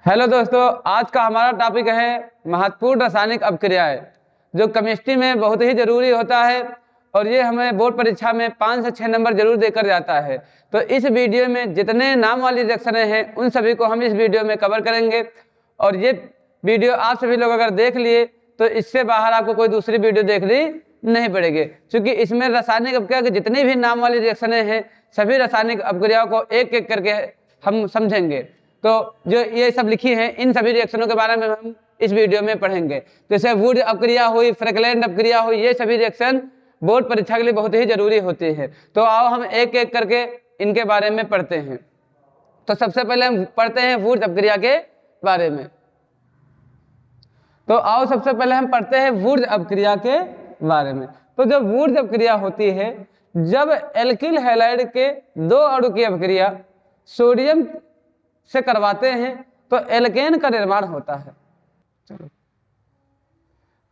Hello दोस्तों, आज का हमारा टॉपिक है महत्वपूर्ण रासायनिक अपक्रियाएं, जो केमिस्ट्री में बहुत ही जरूरी होता है और ये हमें बोर्ड परीक्षा में 5 से 6 नंबर जरूर देकर जाता है। तो इस वीडियो में जितने नाम वाली रिएक्शनें हैं उन सभी को हम इस वीडियो में कवर करेंगे। और ये वीडियो आप सभी लोग अगर देख लिए तो इससे बाहर आपको कोई दूसरी वीडियो देखनी नहीं पड़ेगी, क्योंकि इसमें रासायनिक अपक्रिया के जितनी भी नाम वाली रिएक्शनें हैं सभी रासायनिक अपक्रियाओं को एक एक करके हम समझेंगे। तो जो ये सब लिखी है इन सभी रिएक्शनों के बारे में हम इस वीडियो में पढ़ेंगे। जैसे वुड अपक्रिया हुई, फ्रैगलेंट अपक्रिया हुई, ये सभी रिएक्शन बोर्ड परीक्षा के लिए बहुत ही जरूरी होती है। तो आओ हम एक एक करके इनके बारे में पढ़ते हैं। तो सबसे पहले हम पढ़ते हैं वुड अपक्रिया के बारे में। तो आओ सबसे पहले हम पढ़ते हैं वुड अपक्रिया के बारे में। तो जब वुड अपक्रिया होती है, जब एल्किल हैलाइड के दो अणु की अपक्रिया सोडियम से करवाते हैं तो एल्केन का निर्माण होता है। चलो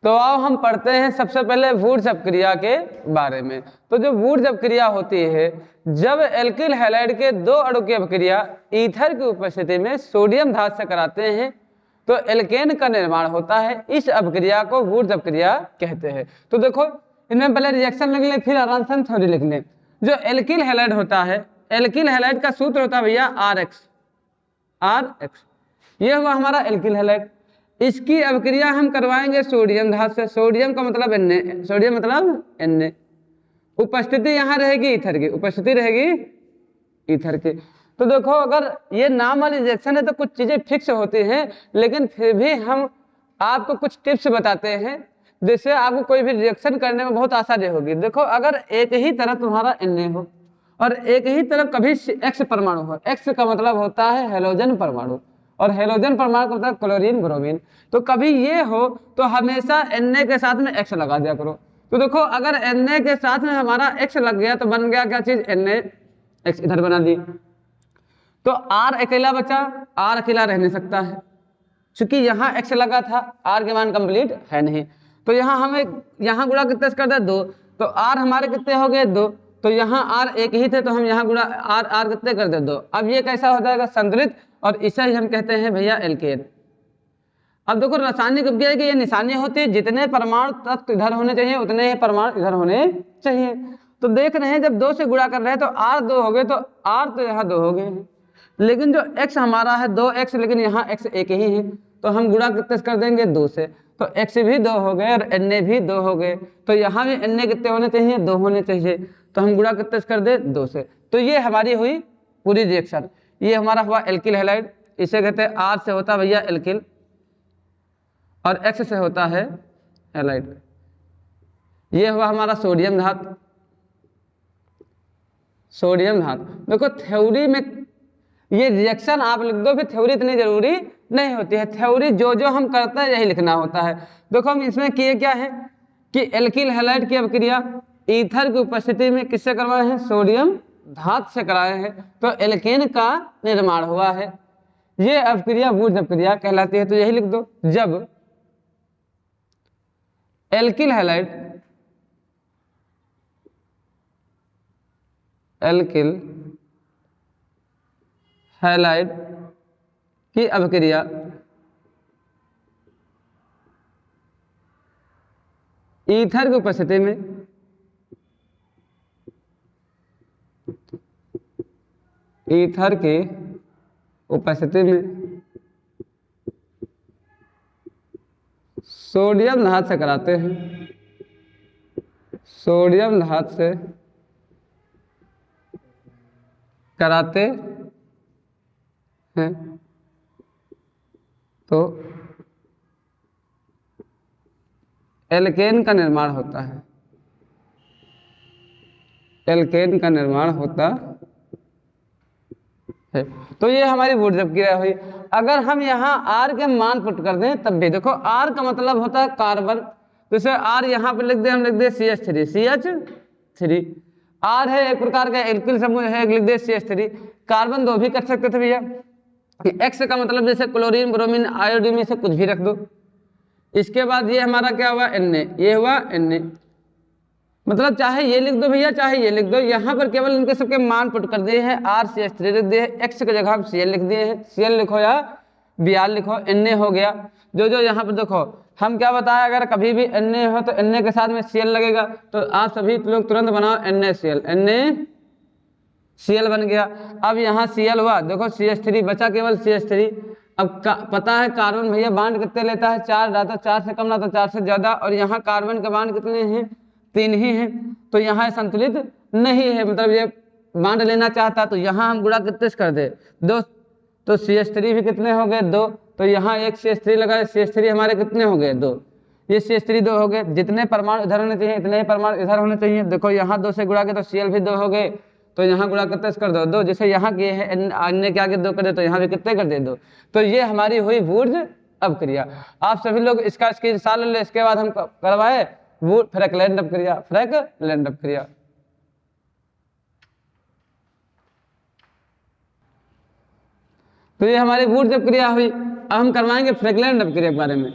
तो आओ हम पढ़ते हैं सबसे पहले वुड्स अपक्रिया के बारे में। तो जो वुड्स अपक्रिया होती है, जब एल्किल हैलाइड के दो अणु की अपक्रिया ईथर की उपस्थिति में सोडियम धातु से कराते हैं तो एल्केन का निर्माण होता है। इस अपक्रिया को वुड्स अपक्रिया कहते हैं। तो देखो इनमें पहले रिएक्शन लिख लें, फिर आराम से थ्योरी लिख लें। जो एल्किल हैलाइड होता है, एल्किल हैलाइड का सूत्र होता है भैया RX, ये हुआ हमारा एल्किल हैलाइड। इसकी अपक्रिया हम करवाएंगे सोडियम धातु से। सोडियम का मतलब Na, सोडियम मतलब Na। उपस्थिति यहाँ रहेगी ईथर की, उपस्थिति रहेगी ईथर की। तो देखो अगर ये नाम वाली रिएक्शन है तो कुछ चीजें फिक्स होती हैं, लेकिन फिर भी हम आपको कुछ टिप्स बताते हैं जिससे आपको कोई भी रिएक्शन करने में बहुत आसानी होगी। देखो अगर एक ही तरफ तुम्हारा Na हो और एक ही तरफ कभी X परमाणु हो, X का मतलब होता है हेलोजन परमाणु और हेलोजन परमाणु का मतलब क्लोरीन ब्रोमीन, तो कभी ये हो तो हमेशा Na के साथ में X लगा दिया करो। तो देखो अगर Na के साथ में हमारा X लग गया तो बन गया क्या चीज, NaX इधर बना दी। तो R अकेला बचा, R अकेला रह नहीं सकता है क्योंकि यहाँ X लगा था, R के मान कंप्लीट है नहीं। तो यहाँ हमें यहाँ गुणा कितने से कर दे 2, तो R हमारे कितने हो गए 2, तो यहाँ R एक ही थे तो हम यहाँ गुणा R कितने कर दे 2। अब ये कैसा हो जाएगा, संतुलित, और इसे ही हम कहते हैं भैया एल्केन। अब देखो रासायनिक अपक्रिया की ये निशानी होती है, जितने परमाणु तत्व इधर होने चाहिए उतने ही परमाणु इधर होने चाहिए। तो देख रहे हैं जब 2 से गुणा कर रहे हैं तो R 2 हो गए, तो R तो यहाँ 2 हो गए हैं, लेकिन जो X हमारा है 2X, लेकिन यहाँ X एक ही है तो हम गुणा कितने से कर देंगे 2 से, तो X भी 2 हो गए और Na भी 2 हो गए। तो यहाँ भी Na कितने होने चाहिए, 2 होने चाहिए, तो हम गुणा कितने से कर दे 2 से। तो ये हमारी हुई पूरी रिएक्शन। ये हमारा हुआ एल्किल हैलाइड, इसे कहते हैं R से होता है भैया एल्किल और X से होता है हैलाइड। ये हुआ हमारा सोडियम धातु, सोडियम धातु। देखो थ्योरी में ये रिएक्शन आप लिख दो, फिर थ्योरी इतनी जरूरी नहीं होती है। थ्योरी जो हम करते हैं यही लिखना होता है। देखो हम इसमें किए क्या है कि एल्किल हैलाइड की अपक्रिया ईथर की उपस्थिति में किससे करवाए हैं, सोडियम धातु से कराए हैं, तो एल्केन का निर्माण हुआ है। ये अपक्रिया वुड्स अपक्रिया कहलाती है। तो यही लिख दो, जब एल्किल हैलाइड की अपक्रिया ईथर की उपस्थिति में सोडियम धातु से कराते हैं, सोडियम धातु से कराते हैं तो एल्केन का निर्माण होता है, एल्केन का निर्माण होता है। तो ये हमारी वुड्स अपक्रिया हुई। अगर हम यहाँ R के मान पुट कर दें तब भी देखो R का मतलब होता है कार्बन, जैसे R यहाँ पे लिख दे, हम लिख दे CH3 R है एक प्रकार का एल्किल समूह है, लिख दे CH3। कार्बन 2 भी कर सकते थे भैया। X का मतलब जैसे क्लोरीन ब्रोमीन आयोडीन में से कुछ भी रख दो। इसके बाद ये हमारा क्या हुआ Na, ये हुआ Na। मतलब चाहे ये लिख दो भैया चाहे ये लिख दो, यहाँ पर केवल इनके सबके मान पुट कर दिए हैं। RCH3 लिख दिए हैं, X की जगह हम Cl लिख दिए हैं। Cl लिखो या Br लिखो, Na हो गया। जो जो यहाँ पर देखो हम क्या बताया, अगर कभी भी Na हो तो Na के साथ में Cl लगेगा, तो आप सभी लोग तुरंत बनाओ NaCl, NaCl बन गया। अब यहाँ Cl हुआ, देखो CH3 बचा केवल CH3। अब पता है कार्बन भैया बांड कितने लेता है, 4 ना तो 4 से कम ना तो 4 से ज्यादा, और यहाँ कार्बन के बांड कितने हैं, 3 ही हैं, तो यहाँ संतुलित नहीं है, मतलब ये बांड लेना चाहता, तो यहाँ हम गुणा कितने से कर दे, 2, तो CH3 भी कितने हो गए, 2, तो यहाँ एक CH3 लगाए, CH3 हमारे कितने हो गए, 2, ये CH3 2 हो गए। जितने परमाणु इधर होने चाहिए इतने ही परमाणु इधर होने चाहिए। देखो यहाँ 2 से गुणा के तो Cl भी 2 हो गए, तो यहाँ गुणा कितने से कर दो, 2, जैसे यहाँ किए हैं अन्य के आगे 2 कर दे, तो यहाँ भी कितने कर दे, 2। तो ये हमारी हुई वुर्ज अपक्रिया। आप सभी लोग इसका स्क्रीनशॉट ले लो, इसके बाद हम करवाए फ्रैकलैंड अपक्रिया, फ्रैकलैंड अपक्रिया। तो ये हमारी वुर्ज अपक्रिया हुई। अब हम करवाएंगे फ्रैकलैंड अपक्रिया के बारे में।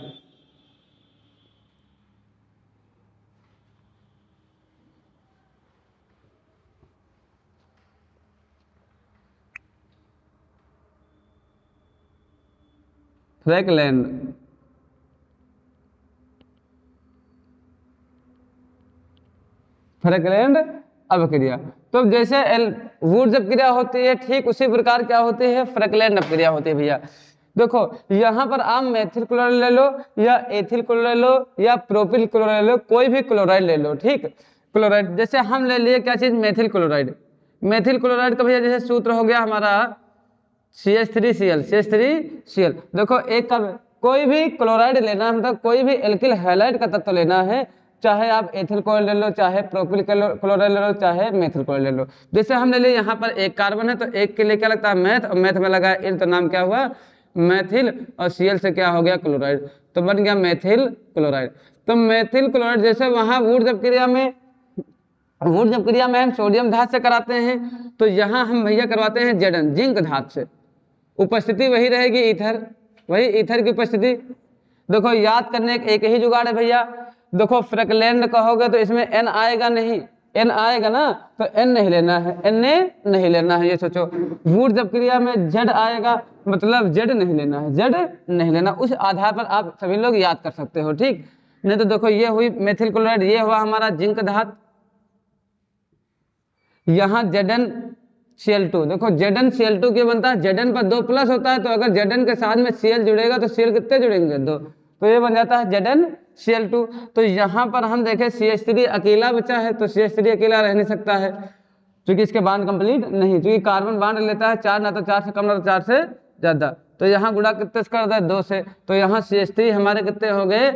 फ्रैकलैंड फ्रैकलैंड अपक्रिया। तो जैसे वुर्ज अपक्रिया होती है, ठीक उसी प्रकार क्या होती है, फ्रैकलैंड अपक्रिया होती है भैया। देखो यहाँ पर आप मेथिल क्लोराइड ले लो या एथिल क्लोराइड ले लो या प्रोपिल क्लोराइड ले लो, कोई भी क्लोराइड ले लो, ठीक। क्लोराइड जैसे हम ले लिए क्या चीज, मेथिल क्लोराइड। मेथिल क्लोराइड का भैया जैसे सूत्र हो गया हमारा CH3Cl। देखो एक का कोई भी क्लोराइड लेना है, मतलब कोई भी एल्किल हैलाइड का तत्व लेना है, चाहे आप एथिल क्लोराइड ले लो, चाहे प्रोपिल क्लोराइड ले लो, चाहे मेथिल क्लोराइड ले लो। जैसे हम ले लिए यहाँ पर एक कार्बन है, तो एक के लिए क्या लगता है, मैथ, और मैथ में लगा इन, तो नाम क्या हुआ, मैथिल, और Cl से क्या हो गया, क्लोराइड, तो बन गया मेथिल क्लोराइड। तो मेथिल क्लोराइड जैसे वहां वुर्ज अपक्रिया में हम सोडियम धातु से कराते हैं, तो यहाँ हम भैया करवाते हैं Zn, जिंक धातु से। उपस्थिति वही रहेगी ईथर, वही ईथर की उपस्थिति। देखो याद करने एक ही जुगाड़ है भैया। देखो फ्रैकलैंड कहोगे तो इसमें N आएगा नहीं, N आएगा ना, तो N नहीं लेना है, Na नहीं लेना है, ये सोचो। वुर्ज अपक्रिया में Z आएगा, मतलब Z नहीं लेना है, Z नहीं लेना। उस आधार पर आप सभी लोग याद कर सकते हो, ठीक। नहीं तो देखो ये हुई मेथिल क्लोराइड, ये हुआ हमारा जिंक धातु, यहाँ ZnCl2। देखो ZnCl2 क्या बनता है, Zn पर 2 प्लस होता है, तो अगर Zn के साथ में Cl जुड़ेगा तो Cl कितने जुड़ेंगे, 2, तो ये बन जाता है ZnCl2। तो यहाँ पर हम देखें CH3 अकेला बचा है, तो CH3 अकेला रह नहीं सकता है, क्योंकि इसके बांड कंप्लीट नहीं, क्योंकि कार्बन बांड लेता है 4, ना तो 4 से कम ना तो 4 से ज्यादा। तो यहाँ गुणा कितने से कर दे, 2 से, तो यहाँ CH3 हमारे कितने हो गए,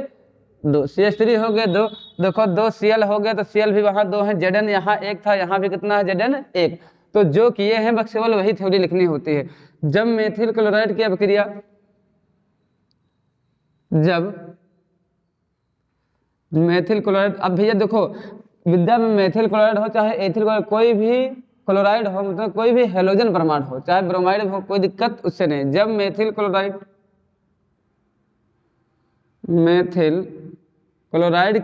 2, CH3 हो गए 2। देखो 2 Cl हो गए, तो Cl भी वहां 2 है, Zn यहाँ 1 था, यहाँ भी कितना है, Zn 1। तो जो किए हैं बस केवल वही थ्योरी लिखनी होती है। जब मेथिल क्लोराइड की अपक्रिया, जब मेथिल क्लोराइड, अब भैया देखो विद्या में मेथिल क्लोराइड हो चाहे एथिल क्लोराइड, कोई भी क्लोराइड हो, मतलब कोई भी हेलोजन परमाणु हो, चाहे ब्रोमाइड हो, कोई दिक्कत उससे नहीं। जब मेथिल क्लोराइड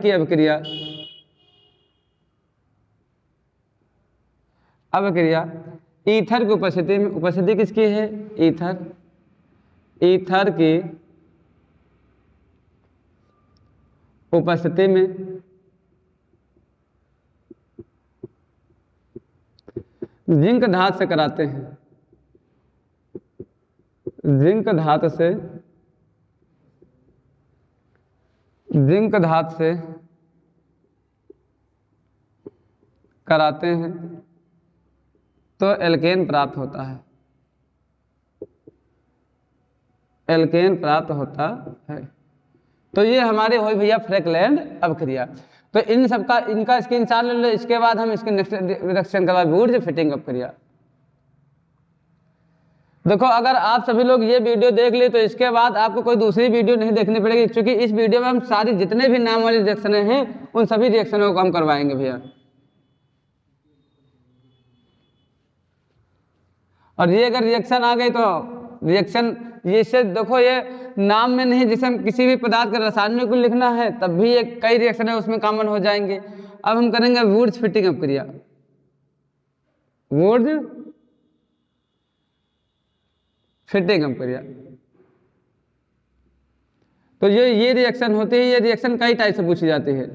की अपक्रिया ईथर की उपस्थिति में, उपस्थिति किसकी है, ईथर की उपस्थिति में जिंक धातु से कराते हैं, जिंक धातु से कराते हैं, तो एल्केन प्राप्त होता है, एल्केन प्राप्त होता है। तो ये हमारे हुई भैया फ्रैकलैंड अपक्रिया। तो इन सबका इनका स्क्रीनशॉट ले लो, इसके बाद हम इसके नेक्स्ट रिएक्शन करवा वुर्ज फिटिंग अपक्रिया। देखो अगर आप सभी लोग ये वीडियो देख ले तो इसके बाद आपको कोई दूसरी वीडियो नहीं देखनी पड़ेगी, क्योंकि इस वीडियो में हम सारी जितने भी नाम वाली रिएक्शन हैं उन सभी रिएक्शनों को हम करवाएंगे भैया। और ये अगर रिएक्शन आ गई तो रिएक्शन ये से देखो ये नाम में नहीं, जैसे हम किसी भी पदार्थ का रासायनिक गुण लिखना है तब भी ये कई रिएक्शन है उसमें कॉमन हो जाएंगे। अब हम करेंगे वुर्ज फिटिंग अपक्रिया, वुर्ज फिटिंग अपक्रिया। तो ये रिएक्शन होती है, ये रिएक्शन कई टाइप से पूछी जाती है।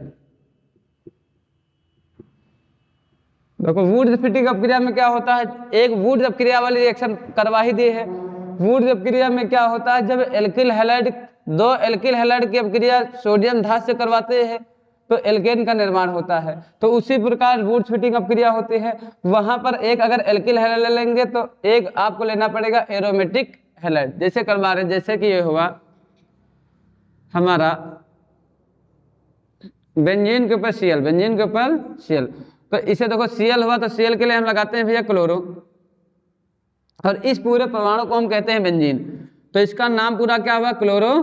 देखो वुड फिटिंग अपक्रिया में क्या होता है, एक वुड अपक्रिया वाली रिएक्शन करवा ही दी है। वुड अपक्रिया में क्या होता है, जब एल्किल हैलाइड, दो एल्किल हैलाइड की अपक्रिया सोडियम धातु से करवाते हैं तो एल्केन का निर्माण होता है। तो उसी प्रकार वुड फिटिंग अपक्रिया होती है, वहां पर एक अगर एल्किल हैलाइड लेंगे तो एक आपको लेना पड़ेगा एरोमेटिक हैलाइड, जैसे करवा रहे, जैसे कि ये हुआ हमारा बेंजीन के ऊपर Cl, बेंजीन के ऊपर Cl, तो इसे देखो Cl हुआ तो Cl के लिए हम लगाते हैं भैया क्लोरो, और इस पूरे परमाणु को हम कहते हैं बेंजीन। तो इसका नाम पूरा क्या हुआ, क्लोरो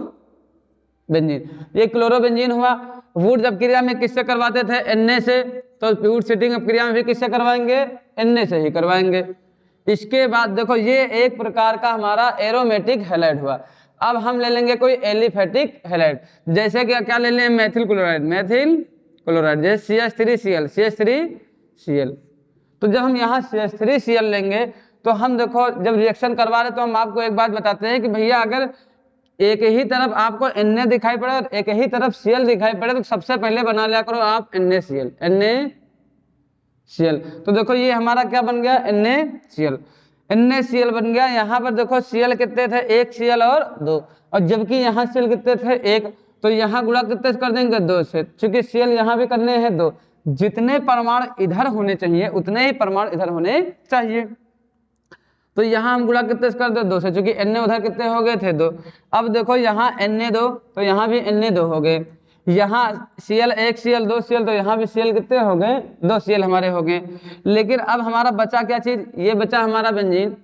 बेंजीन। ये क्लोरो बेंजीन हुआ। वुड अपक्रिया में किससे करवाते थे, Na से, तो वुड फिटिंग अपक्रिया में भी किससे करवाएंगे, Na से ही करवाएंगे। इसके बाद देखो ये एक प्रकार का हमारा एरोमेटिक हैलाइड हुआ। अब हम ले लेंगे कोई एलिफेटिक हैलाइड, जैसे कि क्या ले लें, मेथिल क्लोराइड, मेथिल क्लोराइड, जैसे CH3Cl, CH3Cl। तो जब हम यहाँ CH3Cl लेंगे तो हम देखो जब रिएक्शन करवा रहे तो हम आपको एक बात बताते हैं कि भैया अगर एक ही तरफ आपको Na दिखाई पड़े और एक ही तरफ Cl दिखाई पड़े तो सबसे पहले बना लिया करो आप NaCl, NaCl। तो देखो ये हमारा क्या बन गया, NaCl, NaCl बन गया। यहाँ पर देखो Cl कितने थे, एक Cl और दो, और जबकि यहाँ Cl कितने थे, एक, तो यहाँ गुणा कितने से कर देंगे, दो से, क्योंकि Cl यहाँ भी करने हैं दो। जितने परमाणु इधर होने चाहिए उतने ही परमाणु इधर होने चाहिए। तो यहाँ हम गुणा कितने से कर दे, दो से, क्योंकि Na उधर कितने हो गए थे, दो। अब देखो यहाँ Na दो तो यहाँ भी Na दो हो गए, यहाँ Cl एक Cl दो Cl, तो यहाँ भी Cl कितने हो गए, दो Cl हमारे हो गए। लेकिन अब हमारा बचा क्या चीज, ये बचा हमारा बेंजीन।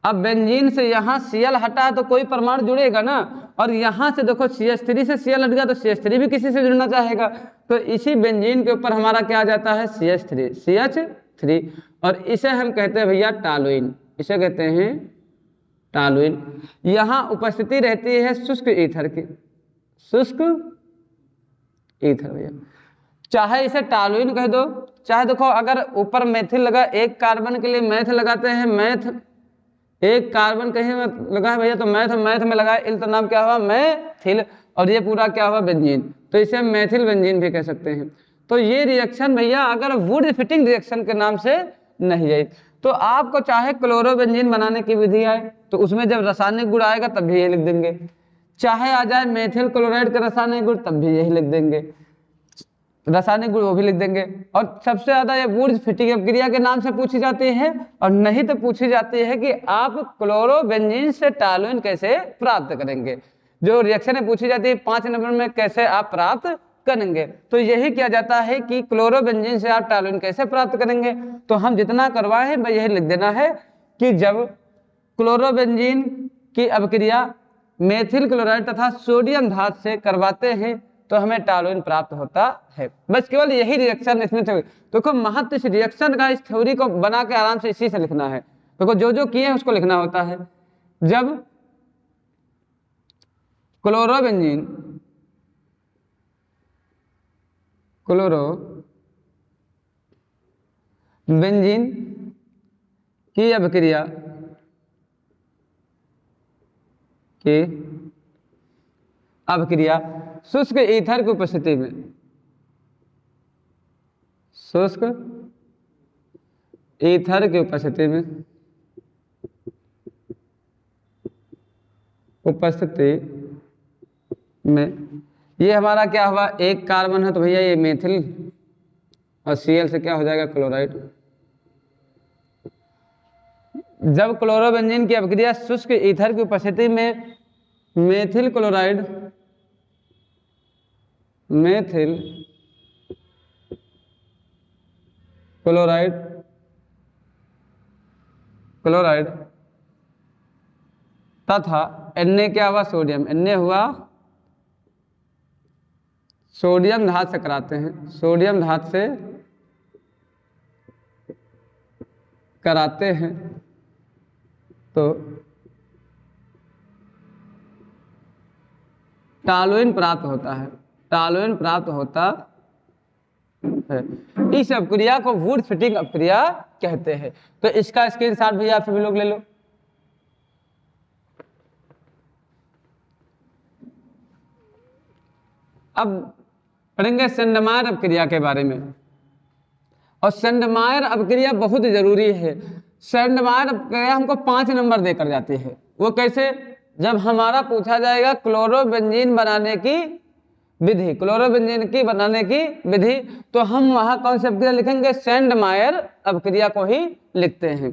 अब बेंजीन से यहाँ Cl हटा तो कोई परमाणु जुड़ेगा ना, और यहाँ से देखो CH3 से Cl हट गया तो CH3 भी किसी से जुड़ना चाहेगा। तो इसी बेंजीन के ऊपर हमारा क्या आ जाता है, CH3, और इसे हम कहते हैं भैया टॉलुइन, इसे कहते हैं टॉलुइन। यहाँ उपस्थिति रहती है शुष्क ईथर की, शुष्क ईथर भैया, चाहे इसे टॉलुइन कह दो, चाहे देखो अगर ऊपर मेथिल लगा, एक कार्बन के लिए मैथ लगाते हैं, मैथ, एक कार्बन कहीं में लगा है भैया तो मैथ, मैथ में लगा है इल तो नाम क्या हुआ, मैथिल, और ये पूरा क्या हुआ, बेंजीन, तो इसे हम मैथिल बेंजीन भी कह सकते हैं। तो ये रिएक्शन भैया अगर वुड फिटिंग रिएक्शन के नाम से नहीं आई तो आपको चाहे क्लोरोबेंजीन बनाने की विधि आए तो उसमें जब रासायनिक गुण आएगा तब भी यही लिख देंगे, चाहे आ जाए मेथिल क्लोराइड का रासायनिक गुण तब भी यही लिख देंगे, रासायनिक गुण वो भी लिख देंगे। और सबसे ज्यादा ये वुड फिटिंग अपक्रिया के नाम से पूछी जाती है, और नहीं तो पूछी जाती है कि आप क्लोरोबेंजीन से टॉलुइन कैसे प्राप्त करेंगे। जो रिएक्शन है पूछी जाती है 5 नंबर में कैसे आप प्राप्त करेंगे, तो यही किया जाता है कि क्लोरोबेंजीन से आप टॉलुइन कैसे प्राप्त करेंगे। तो हम जितना करवाए भाई यही लिख देना है कि जब क्लोरोबेंजीन की अपक्रिया मेथिल क्लोराइड तथा सोडियम धातु से करवाते हैं तो हमें टॉलुइन प्राप्त होता है। बस केवल यही रिएक्शन इसमें थे। देखो महत्व इस रिएक्शन का, इस थ्योरी को बना के आराम से इसी से लिखना है। देखो जो जो किए हैं उसको लिखना होता है। जब क्लोरोबेंजीन की अपक्रिया शुष्क ईथर की उपस्थिति में, शुष्क ईथर की उपस्थिति में ये हमारा क्या हुआ, एक कार्बन है तो भैया ये मेथिल और Cl से क्या हो जाएगा, क्लोराइड। जब क्लोरोबेंजीन की अपक्रिया शुष्क ईथर की उपस्थिति में मेथिल क्लोराइड तथा Na क्या हुआ, सोडियम, Na हुआ सोडियम धातु से कराते हैं, सोडियम धातु से कराते हैं तो टॉलुइन प्राप्त होता है, टॉलुइन प्राप्त होता है। इस अपक्रिया को वुड फिटिंग अपक्रिया कहते हैं। तो इसका स्क्रीनशॉट भैया आप सभी लोग ले लो। अब पढ़ेंगे सेंडमायर अपक्रिया के बारे में। और सेंडमायर अपक्रिया बहुत जरूरी है। सेंडमायर अपक्रिया हमको 5 नंबर देकर जाती है। वो कैसे? जब हमारा पूछा जाएगा क्लोरोबेंजीन बनाने की विधि, क्लोरोबेंजीन की बनाने की विधि, तो हम वहां कौन सी अपक्रिया लिखेंगे? सेंडमायर अपक्रिया को ही लिखते हैं।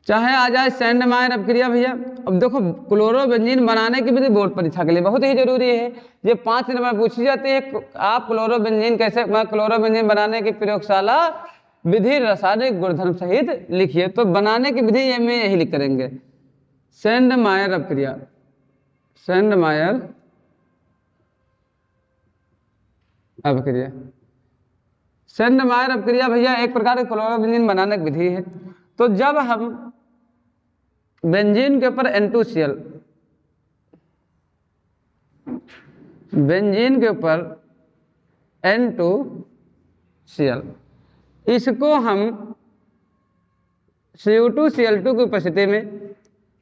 चाहे आ जाए सेंडमायर अपक्रिया भैया। अब देखो क्लोरोबेंजीन बनाने की विधि बोर्ड परीक्षा के लिए बहुत ही जरूरी है। ये 5 नंबर पूछी जाती है। आप क्लोरोबेंजीन कैसे, क्लोरोबेंजीन बनाने की प्रयोगशाला विधि रासायनिक गुणधर्म सहित लिखिए। तो बनाने की विधि में यही लिख करेंगे, सेंडमायर अपक्रिया। सेंडमायर अपक्रिया, सेंडमायर अपक्रिया भैया एक प्रकार की क्लोरोबेंजीन बनाने की विधि है। तो जब हम बेंजीन के ऊपर N2Cl, बेंजीन के ऊपर N2Cl, इसको हम Cu2Cl2 की उपस्थिति में,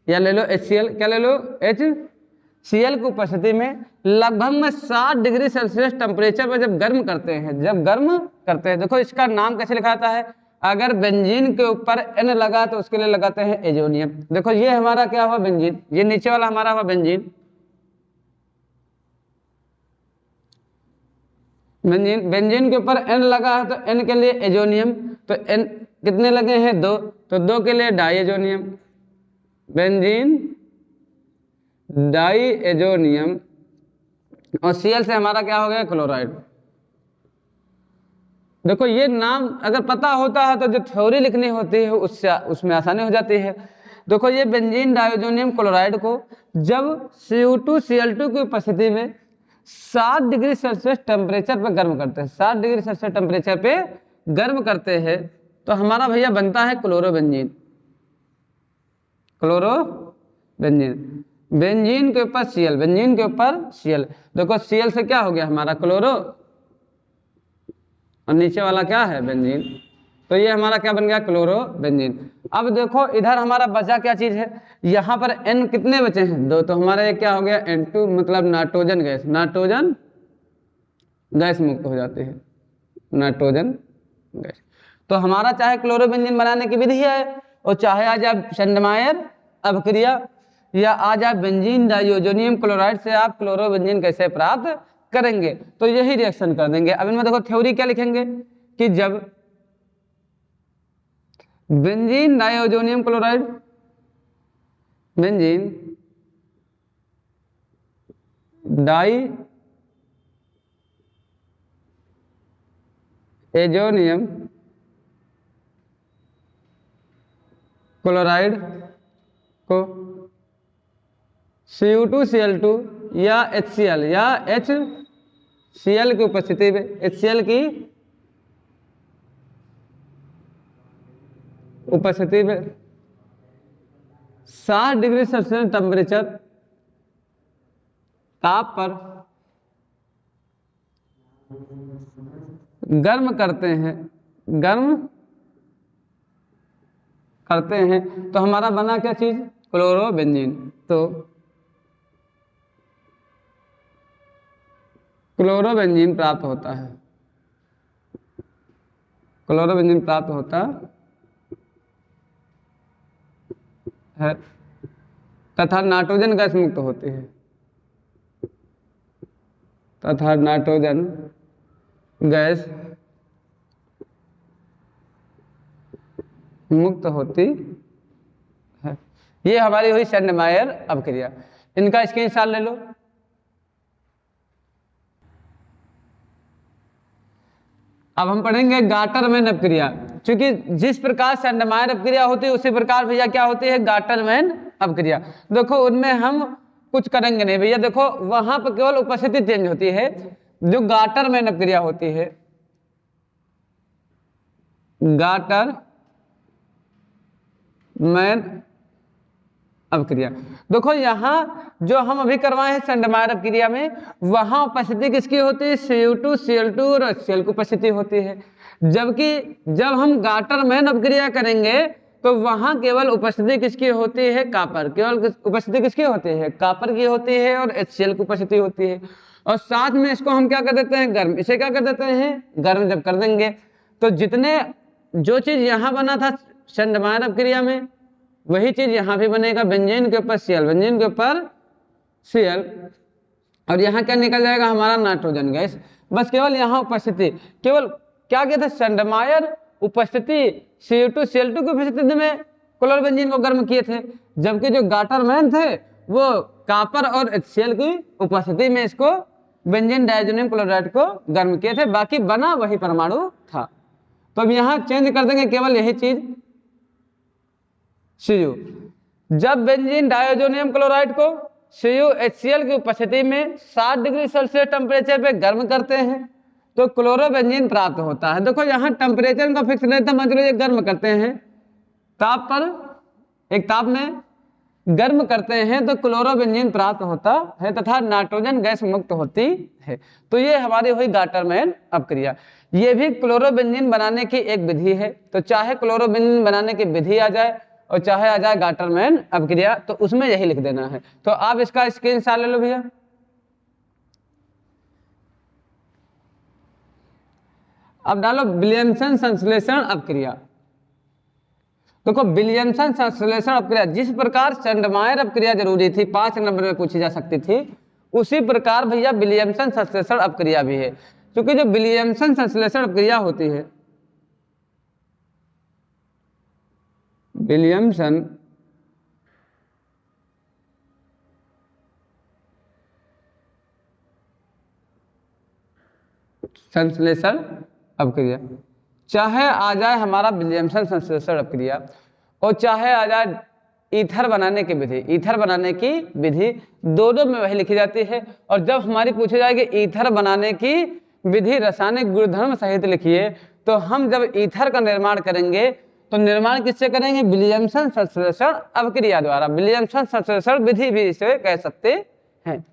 या ले लो HCl, क्या ले लो? HCl की उपस्थिति में लगभग में 60 डिग्री सेल्सियस टेम्परेचर पर जब गर्म करते हैं, देखो इसका नाम कैसे लिखा जाता है? अगर बेंजीन के ऊपर N लगा तो उसके लिए लगाते हैं एजोनियम। देखो ये हमारा क्या हुआ? बेंजीन। ये नीचे वाला हमारा हुआ बेंजीन। बेंजीन के ऊपर N लगा है तो N के लिए एजोनियम। तो N कितने लगे हैं? 2, तो 2 के लिए diazonium, benzene diazonium. और Cl से हमारा क्या हो गया? क्लोराइड। देखो ये नाम अगर पता होता है तो जो थ्योरी लिखनी होती है उसमें आसानी हो जाती है। देखो ये बेंजीन डाइजोनियम क्लोराइड को जब Cu2Cl2 की उपस्थिति में 60 डिग्री सेल्सियस टेम्परेचर पर गर्म करते हैं, 60 डिग्री सेल्सियस टेम्परेचर पे गर्म करते हैं, तो हमारा भैया बनता है क्लोरोबेंजीन। क्लोरोबेंजीन, बेंजीन के ऊपर Cl, बेंजीन के ऊपर Cl। देखो Cl से क्या हो गया हमारा? क्लोरो, और नीचे वाला क्या है? बेंजीन। तो ये हमारा क्या बन गया? क्लोरोबेंजीन। अब देखो इधर हमारा बचा क्या चीज है? यहाँ पर N कितने बचे हैं? 2, तो हमारा ये क्या हो गया? N2 मतलब नाइट्रोजन गैस, नाइट्रोजन गैस मुक्त हो जाती है, नाइट्रोजन गैस। तो हमारा चाहे क्लोरोबेंजीन बनाने की विधि है, और चाहे आ जाए सेंडमायर अपक्रिया, या आ जाए बेंजीन डाइजोनियम क्लोराइड से आप क्लोरोबेंजीन कैसे प्राप्त करेंगे, तो यही रिएक्शन कर देंगे। अब इनमें देखो थ्योरी क्या लिखेंगे कि जब benzene diazonium chloride, benzene diazonium chloride को Cu2Cl2 या HCl या HCl की उपस्थिति में, HCl की उपस्थिति में 60 डिग्री सेल्सियस टेम्परेचर ताप पर गर्म करते हैं, तो हमारा बना क्या चीज? क्लोरोबेंजीन। तो क्लोरोबेंजीन प्राप्त होता है, क्लोरोबेंजीन प्राप्त होता है तथा नाइट्रोजन गैस मुक्त होती है, तथा नाइट्रोजन गैस मुक्त होती है। ये हमारी हुई सेंडमायर अपक्रिया। इनका स्क्रीनशॉट ले लो। अब हम पढ़ेंगे गाटरमैन अपक्रिया। क्योंकि जिस प्रकार सेंडमायर अपक्रिया होती है उसी प्रकार भैया क्या होती है? गाटरमैन अपक्रिया। देखो उनमें हम कुछ करेंगे नहीं भैया, देखो वहां पर केवल उपस्थिति चेंज होती है। जो गाटरमैन अपक्रिया होती है, गाटरमैन अपक्रिया, देखो यहाँ जो हम अभी करवाए हैं सेंडमायर अपक्रिया में, वहां उपस्थिति किसकी होती है? Cu2Cl2 और HCl की उपस्थिति होती है। जबकि जब हम गाटरमैन अपक्रिया करेंगे तो वहां केवल उपस्थिति किसकी होती है? कॉपर। केवल उपस्थिति किसकी होती है? कॉपर की होती है और HCl की उपस्थिति होती है। और साथ में इसको हम क्या कर देते हैं, गर्म। इसे क्या कर देते हैं, गर्म जब कर देंगे तो जितने जो चीज यहाँ बना था सेंडमायर अपक्रिया में, वही चीज यहाँ भी बनेगा, बेंजीन के ऊपर Cl, बेंजीन के ऊपर Cl, और यहाँ क्या निकल जाएगा हमारा नाइट्रोजन गैस। बस केवल यहाँ उपस्थिति, केवल क्या किया था, सेंडमायर उपस्थिति CO2 Cl2 की उपस्थिति में क्लोरोबेंजीन को गर्म किए थे, जबकि जो गाटरमैन थे वो कॉपर और HCl की उपस्थिति में इसको बेंजीन डायजोनियम क्लोराइड को गर्म किए थे, बाकी बना वही परमाणु था। तो अब यहाँ चेंज कर देंगे केवल यही चीज Cu। जब बेंजीन डायजोनियम क्लोराइड को CuHCl की उपस्थिति में 60 डिग्री सेल्सियस टेम्परेचर पे गर्म करते हैं तो क्लोरोबेंजीन प्राप्त होता है। देखो यहाँ टेम्परेचर का फिक्स नहीं था, मान लीजिए गर्म करते हैं ताप पर, एक ताप में गर्म करते हैं तो क्लोरोबेंजीन प्राप्त होता है तथा नाइट्रोजन गैस मुक्त होती है। तो ये हमारी हुई गाटरमैन अपक्रिया। ये भी क्लोरोबेंजीन बनाने की एक विधि है। तो चाहे क्लोरोबेंजीन बनाने की विधि आ जाए और चाहे आ जाए गाटरमैन अपक्रिया, तो उसमें यही लिख देना है। तो आप इसका स्क्रीनशॉट ले लो भैया। अब डालो विलियमसन संश्लेषण अपक्रिया। देखो विलियमसन संश्लेषण अपक्रिया जिस प्रकार सेंडमायर अपक्रिया जरूरी थी, 5 नंबर में पूछी जा सकती थी, उसी प्रकार भैया विलियमसन संश्लेषण अपक्रिया भी है। क्योंकि जो विलियमसन संश्लेषण अपक्रिया होती है, विलियमसन संश्लेषण अपक्रिया, चाहे आ जाए हमारा विलियमसन संश्लेषण अपक्रिया और चाहे आ जाए ईथर बनाने की विधि, ईथर बनाने की विधि दोनों में वही लिखी जाती है। और जब हमारी पूछी जाएगी ईथर बनाने की विधि रासायनिक गुणधर्म सहित लिखिए, तो हम जब ईथर का निर्माण करेंगे तो निर्माण किससे करेंगे, विलियमसन संश्लेषण अपक्रिया द्वारा। विलियमसन संश्लेषण विधि भी इसे कह सकते हैं।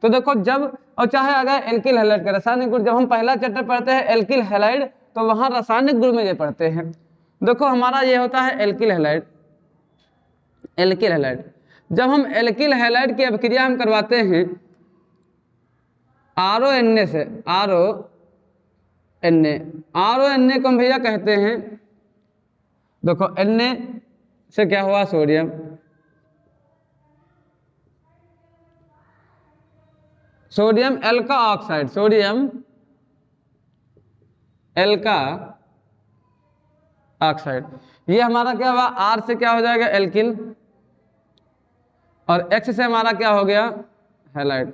तो देखो जब, और चाहे आ जाए एल्किल हैलाइड का रासायनिक गुण, जब हम पहला चैप्टर पढ़ते हैं एल्किल हैलाइड तो वहां रासायनिक गुण में ये पढ़ते हैं। देखो हमारा ये होता है एल्किल हैलाइड, एल्किल हैलाइड। जब हम एल्किल हैलाइड की अपक्रिया हम करवाते हैं RONA से, RONA को हम भैया कहते हैं, देखो Na से क्या हुआ, sodium, sodium alkoxide, sodium alkoxide, ये हमारा क्या हुआ, R से क्या हो जाएगा, एल्किल, और X से हमारा क्या हो गया, हैलाइड,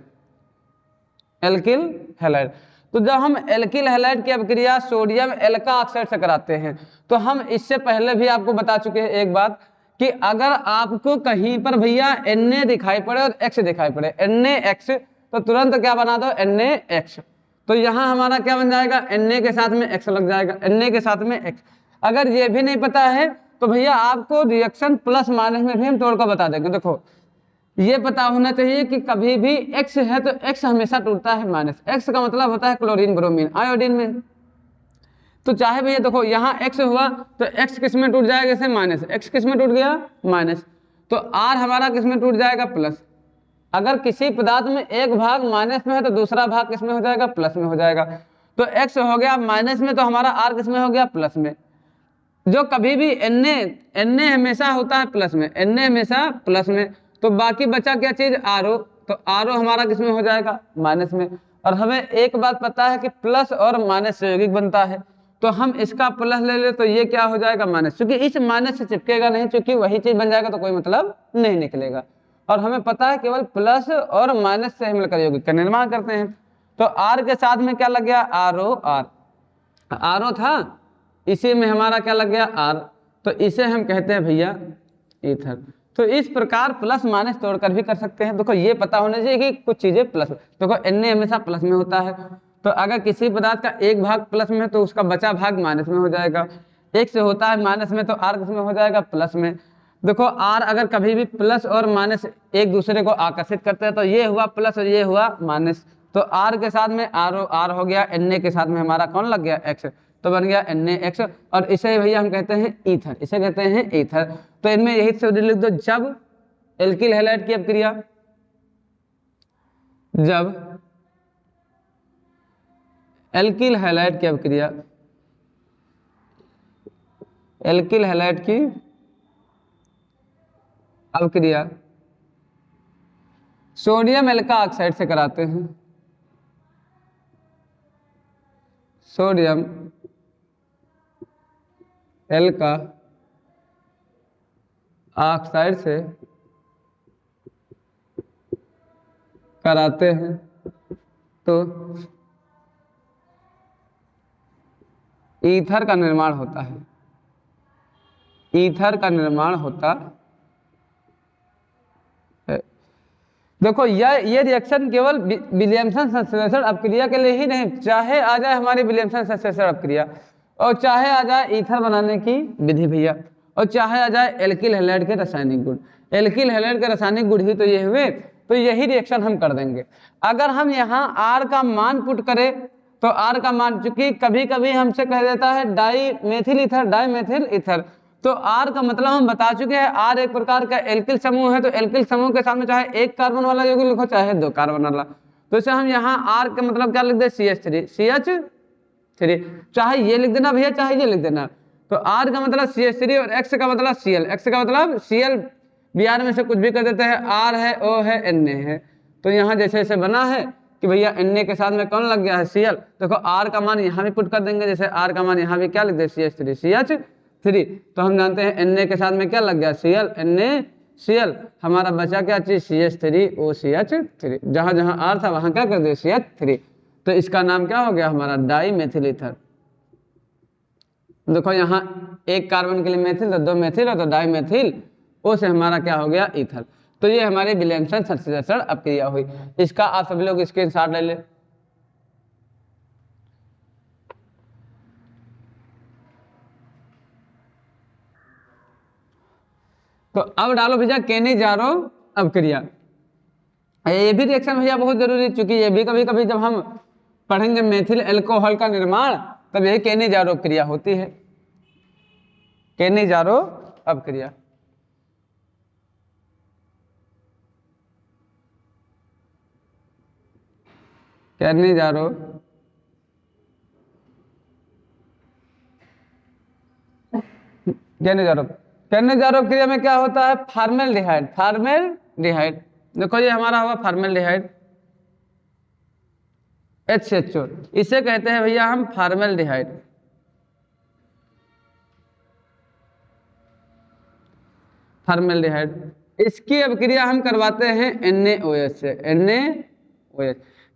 एल्किल हैलाइड। तो जब हम एल्किल हैलाइड की अपक्रिया सोडियम एल्का ऑक्साइड से कराते हैं, तो हम इससे पहले भी आपको बता चुके हैं एक बात कि अगर आपको कहीं पर भैया Na दिखाई पड़े और X दिखाई पड़े, NaX, तो तुरंत क्या बना दो, NaX। तो यहाँ हमारा क्या बन जाएगा, Na के साथ में X लग जाएगा, Na के साथ में X। अगर ये भी नहीं पता है तो भैया आपको रिएक्शन प्लस माइनस में भी हम तोड़ कर बता देंगे। देखो ये पता होना चाहिए कि कभी भी X है तो X हमेशा टूटता है माइनस। X का मतलब होता है क्लोरीन, ब्रोमीन, आयोडीन में। तो चाहे भैया देखो यहाँ X हुआ तो X किस में टूट जाएगा, जैसे माइनस, X किस में टूट गया, माइनस। तो R हमारा किस में टूट जाएगा, प्लस। अगर किसी पदार्थ में एक भाग माइनस में है तो दूसरा भाग किस में हो जाएगा, प्लस में हो जाएगा। तो X हो गया माइनस में, तो हमारा R किस में हो गया, प्लस में। जो कभी भी Na हमेशा होता है प्लस में, Na हमेशा प्लस में। तो बाकी बचा क्या चीज, RO, तो RO हमारा किस में हो जाएगा, माइनस में। और हमें एक बात पता है कि प्लस और माइनस से यौगिक बनता है, तो हम इसका प्लस ले ले तो ये क्या हो जाएगा, माइनस। क्योंकि इस माइनस से चिपकेगा नहीं, क्योंकि वही चीज बन जाएगा तो कोई मतलब नहीं निकलेगा। और हमें पता है केवल प्लस और माइनस से हम मिलकर यौगिक का निर्माण करते हैं। तो R के साथ में क्या लग गया, RO था, इसी में हमारा क्या लग गया, R, तो इसे हम कहते हैं भैया ईथर। तो इस प्रकार प्लस माइनस तोड़कर भी कर सकते हैं। देखो ये पता होना चाहिए कि कुछ चीजें प्लस, देखो Na हमेशा प्लस में होता है, तो अगर किसी पदार्थ का एक भाग प्लस में है तो उसका बचा भाग माइनस में हो जाएगा। X होता है माइनस में, तो R किस में हो जाएगा, प्लस में। देखो R अगर कभी भी प्लस और माइनस एक दूसरे को आकर्षित करते हैं तो ये हुआ प्लस और ये हुआ माइनस। तो R के साथ में R हो गया, Na के साथ में हमारा कौन लग गया, X, तो बन गया NaX। और इसे भैया हम कहते हैं ईथर, इसे कहते हैं ईथर। तो इनमें यही शब्द लिख दो, जब एल्किल हैलाइड की अपक्रिया, जब एल्किल हैलाइड की अभिक्रिया, एल्किल हैलाइड की अभिक्रिया सोडियम एल्का ऑक्साइड से कराते हैं, सोडियम एल्का ऑक्साइड से कराते हैं तो ईथर का निर्माण होता है, ईथर का निर्माण होता है। देखो ये रिएक्शन केवल विलियमसन संश्लेषण अपक्रिया के लिए ही नहीं, चाहे आ जाए हमारी विलियमसन संश्लेषण अपक्रिया, और चाहे आ जाए ईथर बनाने की विधि भैया, और चाहे आ जाए एल्किल हैलाइड के रासायनिक गुण। एल्किल हैलाइड के रासायनिक गुण ही तो ये हुए, तो यही रिएक्शन हम कर देंगे। अगर हम यहाँ R का मान पुट करें तो R का मान, चूंकि कभी कभी हमसे कह देता है dimethyl ether, dimethyl ether, तो R का मतलब हम बता चुके हैं, R एक प्रकार का एल्किल समूह है, तो एल्किल समूह के सामने चाहे एक कार्बन वाला यौगिक लिखो चाहे दो कार्बन वाला, तो इसे हम यहाँ R का मतलब क्या लिख दे, CH3, चाहे ये लिख देना भैया चाहे ये लिख देना। तो R का मतलब CH3 और X का मतलब Cl, X का मतलब Cl, Br में से कुछ भी कर देते हैं, R है, O है, Na है। तो यहाँ जैसे जैसे बना है कि भैया Na के साथ में कौन लग गया है, Cl, देखो R का मान यहाँ भी पुट कर देंगे, जैसे R का मान यहाँ भी क्या लिख दे, CH3, तो हम जानते हैं Na के साथ में क्या लग गया, Cl, NaCl, हमारा बचा क्या चीज, CH3OCH3, जहां जहां R था वहां क्या कर दिया, CH3, तो इसका नाम क्या हो गया हमारा, डाई मेथिल ईथर। देखो यहाँ एक कार्बन के लिए मेथिल, तो दो मेथिल, और तो डाई मेथिल ओ से हमारा क्या हो गया, ईथर। तो ये हमारी विलियमसन संश्लेषण अपक्रिया हुई। इसका आप सभी लोग स्क्रीनशॉट ले ले। तो अब डालो भैया केनिजारो अपक्रिया। ये भी रिएक्शन भैया बहुत जरूरी, चूंकि ये भी कभी कभी जब हम पढ़ेंगे मेथिल एल्कोहल का निर्माण, तब यही केनिजारो अपक्रिया होती है, केनिजारो अपक्रिया। केनिजारो केनिजारो अपक्रिया में क्या होता है, फार्मेल्डिहाइड, फार्मेल्डिहाइड, देखो ये हमारा हुआ फार्मेल्डिहाइड HCHO, इसे कहते हैं भैया हम फार्मेल्डिहाइड। फार्मेल्डिहाइड, इसकी अपक्रिया हम करवाते हैं NaOH से,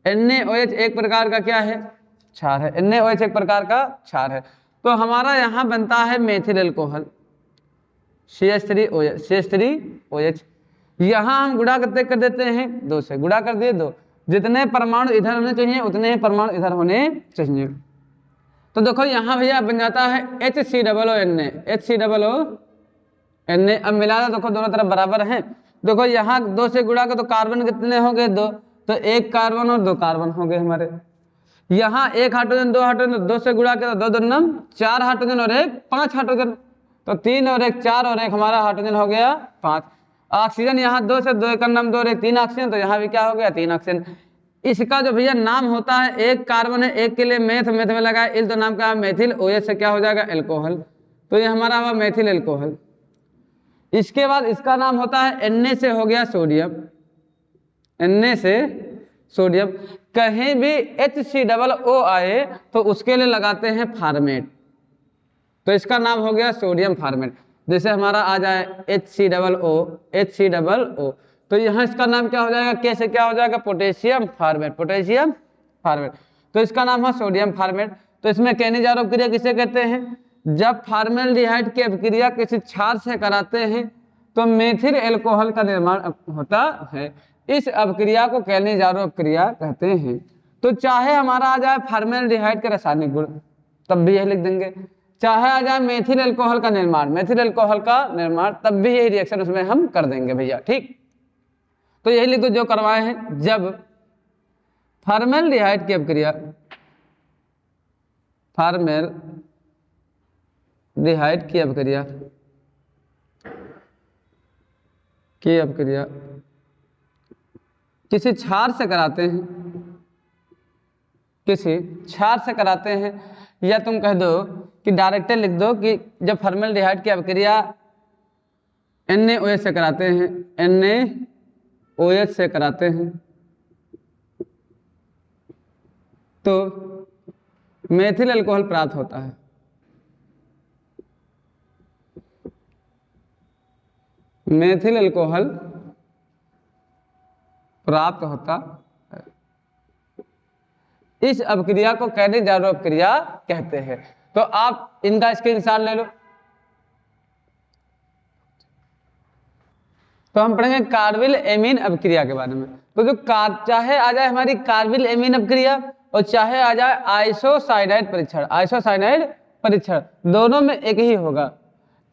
NaOH एक प्रकार का क्या है, क्षार है, NaOH एक प्रकार का क्षार है। तो हमारा यहाँ बनता है मेथिल एल्कोहल, CH3OH, यहाँ हम गुणा करते कर देते हैं 2 से, गुणा कर दिए 2, जितने परमाणु इधर होने चाहिए उतने ही परमाणु इधर होने चाहिए। तो देखो यहाँ भैया बन जाता है HCOONA, HCOONA। अब मिला दो, देखो दोनों तरफ बराबर हैं। देखो यहाँ 2 से गुणा कर तो कार्बन कितने हो गए, 2, तो 1 कार्बन और 2 कार्बन हो गए हमारे। यहाँ 1 हाइड्रोजन 2 हाइड्रोजन, 2 से गुणा कर तो 2 दूनी 4 हाइड्रोजन और 1 5 हाइड्रोजन, तो 3 और 1 4 और 1 हमारा हाइड्रोजन हो गया 5। ऑक्सीजन यहाँ 2 से 2 का नाम 2 और 1 3 ऑक्सीजन, तो यहाँ भी क्या हो गया 3 ऑक्सीजन। इसका जो भैया नाम होता है, एक कार्बन है, एक के लिए मेथ में लगा इल, तो नाम का मेथिल, OH से क्या हो जाएगा, एल्कोहल, तो ये हमारा हुआ मेथिल एल्कोहल। इसके बाद इसका नाम होता है Na से हो गया सोडियम, Na से सोडियम। कहीं भी HCOO आए तो उसके लिए लगाते हैं फार्मेट, तो इसका नाम हो गया सोडियम फार्मेट। जैसे हमारा आ जाए HCOO, तो यहाँ इसका नाम क्या हो जाएगा, कैसे क्या हो जाएगा, पोटेशियम फार्मेट, पोटेशियम फार्मेट, तो इसका नाम है सोडियम फार्मेट। तो इसमें केनिजारो अपक्रिया किसे कहते हैं, जब फार्मेल्डिहाइड की अपक्रिया किसी क्षार से कराते हैं तो मेथिल एल्कोहल का निर्माण होता है। इस अपक्रिया को केनिजारो अपक्रिया कहते हैं। तो चाहे हमारा आ जाए फार्मेल्डिहाइड के रासायनिक गुण, तब भी यही लिख देंगे, चाहे आ जाए मेथिल एल्कोहल का निर्माण, मेथिल एल्कोहल का निर्माण, तब भी यही रिएक्शन उसमें हम कर देंगे भैया, ठीक। तो यही लिख दो जो करवाए हैं, जब फार्मेल्डिहाइड की अपक्रिया, फार्मेल्डिहाइड की अपक्रिया किसी क्षार से कराते हैं किसी क्षार से कराते हैं, या तुम कह दो कि डायरेक्ट लिख दो कि जब फॉर्मल्डिहाइड की अभिक्रिया NaOH से कराते हैं, NaOH से कराते हैं, तो मेथिल अल्कोहल प्राप्त होता है। मेथिल अल्कोहल प्राप्त होता है। इस अभिक्रिया को कैने-जारो अभिक्रिया कहते हैं। तो आप इनका स्क्रीनशॉट ले लो। तो हम पढ़ेंगे कार्बिल एमीन अभिक्रिया के बारे में। तो जो चाहे आ जाए हमारी कार्बिल एमीन अभिक्रिया और चाहे आ जाए आइसोसाइनाइड परीक्षण, आइसोसाइनाइड परीक्षण दोनों में एक ही होगा।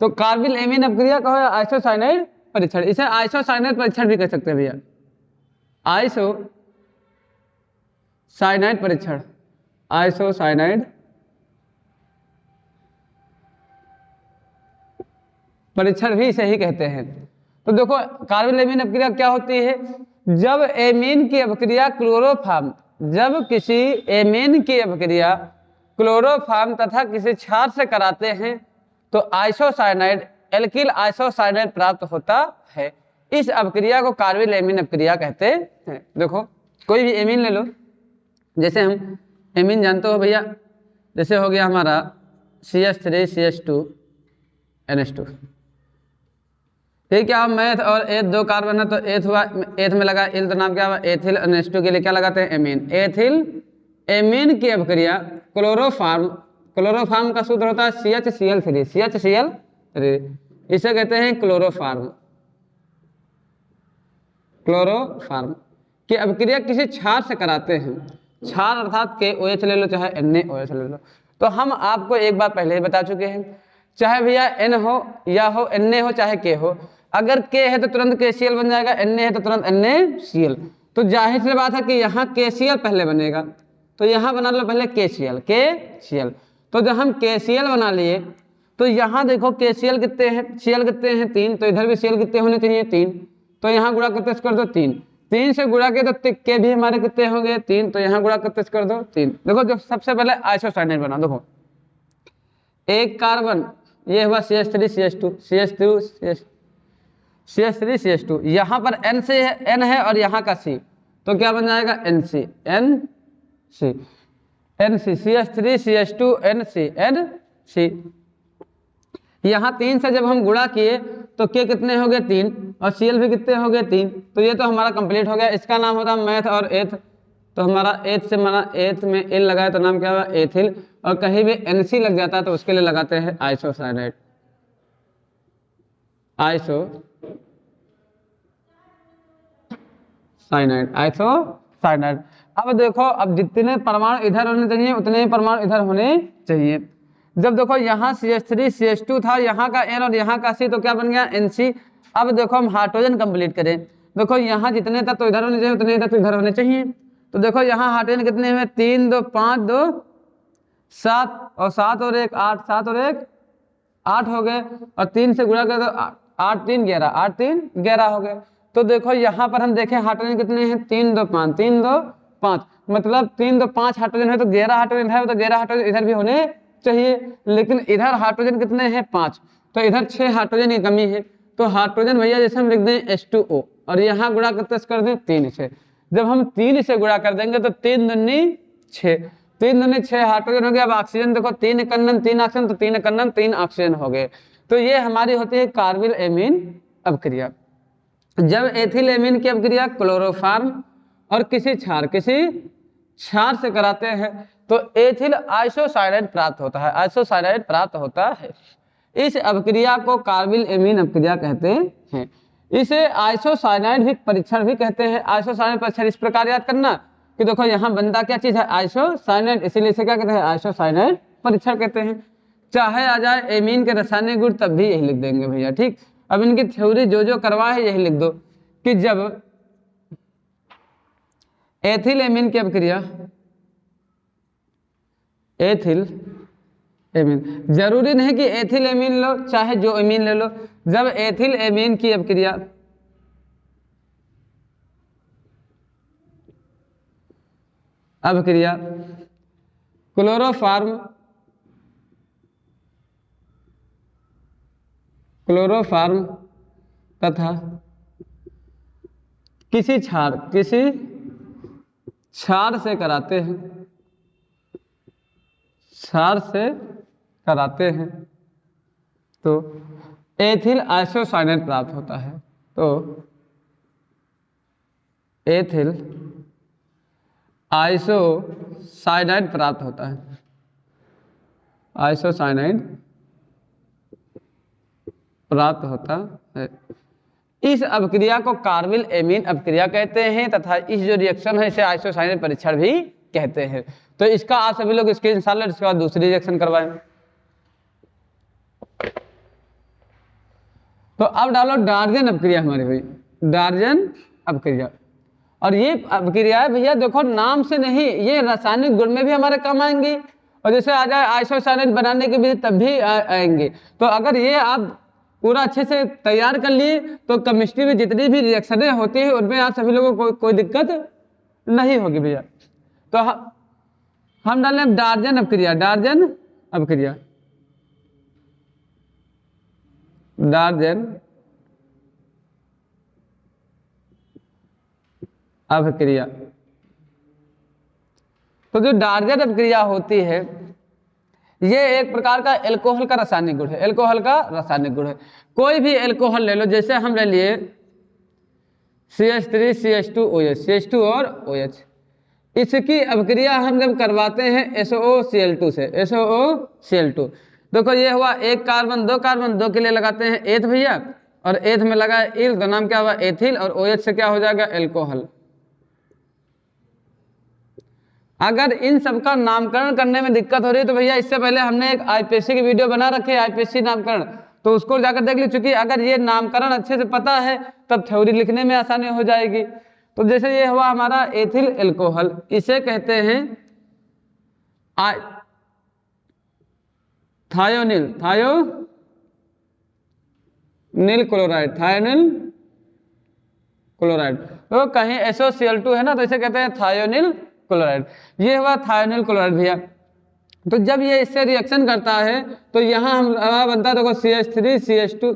तो कार्बिल एमीन अभिक्रिया का है आइसोसाइनाइड परीक्षण, इसे आइसोसाइनाइड परीक्षण भी कह सकते हैं भैया, आइसोसाइनाइड परीक्षण, आइसोसाइनाइड परीक्षण भी इसे ही कहते हैं। तो देखो कार्बिल एमीन अभिक्रिया क्या होती है, जब एमीन की अभिक्रिया क्लोरोफॉर्म, जब किसी एमीन की अभिक्रिया क्लोरोफॉर्म तथा किसी क्षार से कराते हैं तो आइसोसाइनाइड, एल्किल आइसोसाइनाइड प्राप्त होता है। इस अभिक्रिया को कार्बिल एमीन अभिक्रिया कहते हैं। देखो कोई भी एमीन ले लो, जैसे हम एमीन जानते हो भैया, जैसे हो गया हमारा CH3CH2NH2, ठीक है। मैथ और एथ दो कार्बन है तो एथ हुआ, एथ में लगा इल तो नाम क्या हुआ एथिल, NH2 के लिए क्या लगाते हैं एमीन। एथिल एमीन की अभिक्रिया क्लोरोफॉर्म, क्लोरोफॉर्म का सूत्र होता है CHCl3, CHCl3, इसे कहते हैं क्लोरोफॉर्म। क्लोरोफॉर्म की अभिक्रिया किसी क्षार से कराते हैं, क्षार अर्थात KOH ले लो चाहे NaOH ले लो। तो हम आपको एक बार पहले ही बता चुके हैं, चाहे भैया N हो या हो Na हो चाहे K हो, अगर K है तो तुरंत KCl बन जाएगा, Na है तो तुरंत NaCl। तो जाहिर सी बात है कि यहाँ KCl पहले बनेगा, तो यहाँ बना लो पहले KCl। तो जब हम KCl बना लिए तो यहाँ देखो KCl कितने हैं, Cl कितने हैं 3, तो इधर भी Cl कितने होने चाहिए 3, तो यहाँ गुणा करते कर दो 3, 3 से गुणा के तो K भी हमारे कितने होंगे 3, तो यहाँ गुणा करते कर दो 3। देखो जो सबसे पहले आइसोसाइनाइड बना, देखो एक कार्बन ये हुआ CH3CH2, यहाँ पर N है और यहाँ का C, तो क्या बन जाएगा NC, CH3CH2NC। यहाँ 3 से जब हम गुणा किए तो K कितने हो गए 3 और Cl भी कितने हो गए 3, तो ये तो हमारा कंप्लीट हो गया। इसका नाम होता है मैथ और एथ, तो हमारा एथ से माना एथ में इल लगाए तो नाम क्या हुआ एथिल, और कहीं भी NC लग जाता है तो उसके लिए लगाते हैं आइसोसाइनाइड, आइसोसाइनाइड। अब देखो अब जितने परमाणु इधर होने चाहिए उतने ही परमाणु इधर होने चाहिए। जब देखो यहाँ CH3CH2 था, यहाँ का N और यहाँ का C, तो क्या बन गया NC। अब देखो हम हाइड्रोजन कंप्लीट करें, देखो यहाँ जितने तत्व तो इधर होने चाहिए उतने तत्व तो इधर होने चाहिए। तो देखो यहाँ हाइड्रोजन कितने हुए 3 2 5 2 7 और 7 और 1 8, 7 और 1 8 हो गए, और 3 से गुणा कर दो 8 3 11, 8 3 11 हो गए। तो देखो यहाँ पर हम देखें हाइड्रोजन कितने हैं 3 2 5, 3 2 5, मतलब 3 2 5 हाइड्रोजन है तो 11 हाइड्रोजन है, तो 11 हाइड्रोजन इधर भी होने चाहिए, लेकिन इधर हाइड्रोजन कितने हैं 5, तो इधर 6 हाइड्रोजन की कमी है। तो हाइड्रोजन भैया जैसे हम लिख दें H2O और यहाँ गुणा करते कर दें 3 से, जब हम 3 से गुणा कर देंगे तो 3 दूनी 6, 3 दूनी 6 हाइड्रोजन हो गया। अब ऑक्सीजन देखो 3 कन्नन 3 ऑक्सीजन, तो 3 कन्नन 3 ऑक्सीजन हो गए। तो ये हमारी होती है कार्बिल एमीन अभिक्रिया। जब एथिल एमीन की अभिक्रिया क्लोरोफॉर्म और किसी क्षार से कराते हैं तो एथिल आइसोसाइनाइड प्राप्त होता है, आइसोसाइनाइड प्राप्त होता है। इस अभिक्रिया को कार्बिल एमीन अभिक्रिया कहते हैं। इसे आइसोसाइनाइड भी परीक्षण भी कहते हैं। आइसोसाइनाइड परीक्षण इस प्रकार याद करना कि देखो यहाँ बनता क्या चीज है आइसोसाइनाइड, इसीलिए इसे क्या कहते हैं आइसोसाइनाइड परीक्षण कहते हैं। चाहे आ जाए एमीन के रासायनिक गुण तब भी यही लिख देंगे भैया, ठीक। अब इनकी थ्योरी जो करवा है यही लिख दो कि जब एथिल एमीन की अभिक्रिया, एथिल एमीन, जरूरी नहीं कि एथिल एमीन लो चाहे जो एमीन ले लो, जब एथिल एमीन की अभिक्रिया अभिक्रिया क्लोरोफॉर्म तथा किसी क्षार से कराते हैं तो एथिल आइसोसाइनेट प्राप्त होता है। तो एथिल आइसोसाइनाइड प्राप्त होता है, आइसोसाइनाइड प्राप्त होता है। इस अभिक्रिया को कार्बिल एमीन अभिक्रिया कहते हैं तथा इस जो रिएक्शन है इसे आइसोसाइनेट परीक्षण भी कहते हैं। तो इसका आप सभी लोग स्क्रीनशॉट लें, इसके बाद दूसरी रिएक्शन करवाएं। तो अब डालो डार्जन अभिक्रिया हमारी हुई, डार्जन अभिक्रिया। और ये अभिक्रिया भैया देखो नाम से नहीं, ये रासायनिक गुण में भी हमारे काम आएंगी और जैसे आ जाए आइसोसाइनेट बनाने के भी तब भी आएंगे। तो अगर ये आप पूरा अच्छे से तैयार कर लिए तो केमिस्ट्री में जितनी भी रिएक्शनें होती है उनमें आप सभी लोगों को कोई दिक्कत नहीं होगी भैया। तो हम डालें डार्जन अभिक्रिया, डार्जन अभिक्रिया, डार्जन अभिक्रिया। तो जो डार्जन अभिक्रिया होती है ये एक प्रकार का एल्कोहल का रासायनिक गुण है, एल्कोहल का रासायनिक गुण है। कोई भी एल्कोहल ले लो, जैसे हम ले लिए CH3 CH2OH, CH2 और OH, इसकी अभिक्रिया हम जब करवाते हैं SOCl2 से, SOCl2। देखो ये हुआ एक कार्बन, दो कार्बन, दो के लिए लगाते हैं एथ भैया, और एथ में लगा इल तो नाम क्या हुआ एथिल, और OH से क्या हो जाएगा एल्कोहल। अगर इन सबका नामकरण करने में दिक्कत हो रही है तो भैया इससे पहले हमने एक IPSC की वीडियो बना रखी है, IPSC नामकरण, तो उसको जाकर देख ली। चूंकि अगर ये नामकरण अच्छे से पता है तब थ्योरी लिखने में आसानी हो जाएगी। तो जैसे ये हुआ हमारा एथिल एल्कोहल, इसे कहते हैं thionyl, thionyl chloride, thionyl chloride. तो कहीं SOCl2 है ना तो इसे कहते हैं थायोनिल क्लोराइड। ये हुआ थायोनिल क्लोराइड भैया। तो जब ये इससे रिएक्शन करता है तो यहाँ हमारा बनता है देखो CH3 CH2।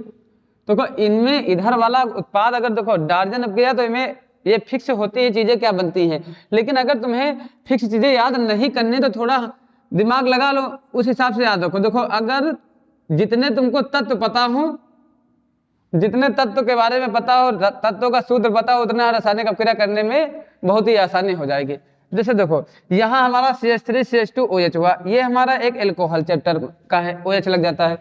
देखो इनमें इधर वाला उत्पाद अगर देखो डार्जन अभिक्रिया तो इनमें ये फिक्स होती है चीजें क्या बनती हैं, लेकिन अगर तुम्हें फिक्स चीजें याद नहीं करनी तो थोड़ा दिमाग लगा लो, उस हिसाब से याद रखो। देखो अगर जितने तुमको तत्व पता हो, जितने तत्व के बारे में पता हो, तत्वों का सूत्र पता हो, उतना रासायनिक अभिक्रिया करने में बहुत ही आसानी हो जाएगी। जैसे देखो यहाँ हमारा CH3 CH2OH हुआ, ये हमारा एक एल्कोहल चैप्टर का है, OH लग जाता है।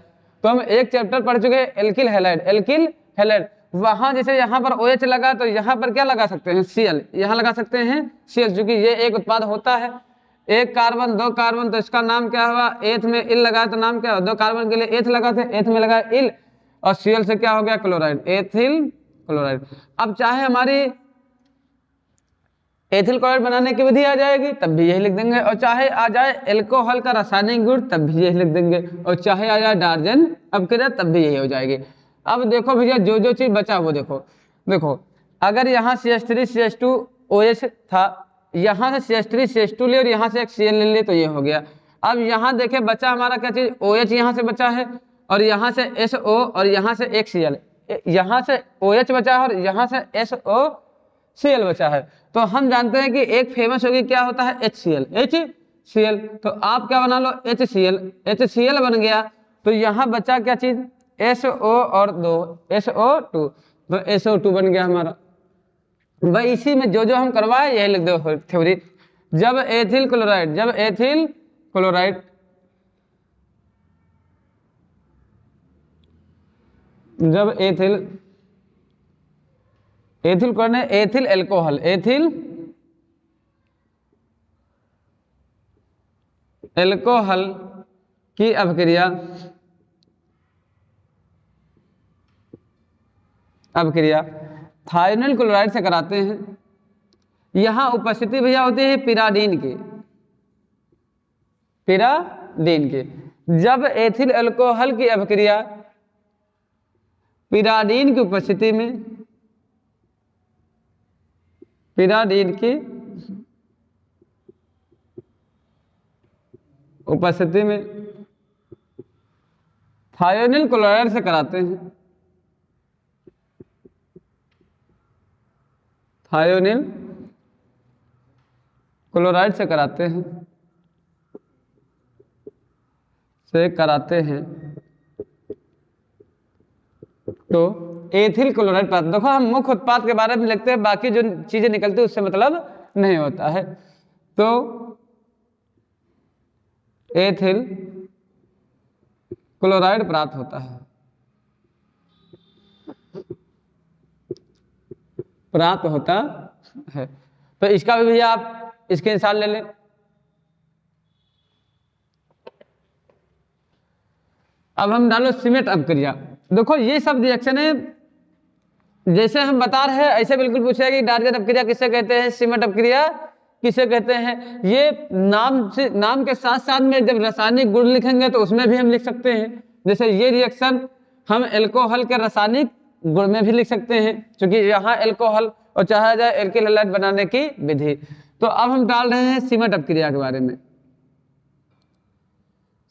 तो हम एक चैप्टर पढ़ चुके हैं एल्किल हैलाइड, एल्किल हैलाइड। वहां जैसे यहाँ पर OH लगा तो यहाँ पर क्या लगा सकते हैं Cl, यहाँ लगा सकते हैं Cl, क्योंकि ये एक उत्पाद होता है। एक कार्बन, दो कार्बन, तो इसका नाम क्या हुआ एथ में इल लगा तो नाम क्या हुआ, दो कार्बन के लिए एथ लगा थे, एथ में लगा इल, और Cl से क्या हो गया क्लोराइड, एथिल क्लोराइड। अब चाहे हमारी एथिल क्लोराइड बनाने की विधि आ जाएगी तब भी यही लिख देंगे, और चाहे आ जाए एल्कोहल का रासायनिक गुण तब भी यही लिख देंगे, और चाहे आ जाए डार्जन अभिक्रिया तब भी यही हो जाएगी। अब देखो भैया जो जो चीज बचा वो देखो अगर यहाँ CH3 CH2OH था, यहाँ से CH3 CH2 ले और यहाँ से एक Cl ले तो ये हो गया। अब यहाँ देखे बचा हमारा क्या चीज OH यहाँ से बचा है, और यहाँ से SO, और यहाँ से एक Cl, यहाँ से OH बचा है और यहाँ से SOCl बचा है। तो हम जानते हैं कि एक फेमस होगी क्या होता है HCl। तो आप क्या बना लो HCl बन गया। तो यहाँ बचा क्या चीज SO और दो SO2, तो SO2 बन गया हमारा। भाई इसी में जो जो हम करवाए यही लिख दो थ्योरी। जब एथिल क्लोराइड जब ethyl chloride ethyl alcohol, alcohol की अभिक्रिया थायोनिल क्लोराइड से कराते हैं। यहां उपस्थिति भैया होती है पिराडीन की। जब एथिल अल्कोहल की अभिक्रिया पिराडीन की उपस्थिति में, पिराडीन की उपस्थिति में थायोनिल क्लोराइड से कराते हैं, थायोनिल क्लोराइड से कराते हैं तो एथिल क्लोराइड प्राप्त। देखो हम मुख्य उत्पाद के बारे में लिखते हैं, बाकी जो चीजें निकलती है उससे मतलब नहीं होता है। तो एथिल क्लोराइड प्राप्त होता है, प्राप्त होता है। तो इसका भी भैया आप स्क्रीनशॉट ले लें। अब हम डालो सीमेंट अपक्रिया। देखो ये सब रिएक्शन है, जैसे हम बता रहे हैं ऐसे बिल्कुल पूछेगा कि डार्जन अपक्रिया किसे कहते हैं, सीमेंट अपक्रिया किसे कहते हैं। ये नाम के साथ साथ में जब रासायनिक गुण लिखेंगे तो उसमें भी हम लिख सकते हैं। जैसे ये रिएक्शन हम एल्कोहल के रासायनिक गुण में भी लिख सकते हैं, क्योंकि यहाँ एल्कोहल और चाहा जाए एल्किल हैलाइड बनाने की विधि। तो अब हम डाल रहे हैं सीमेंट अपक्रिया के बारे में।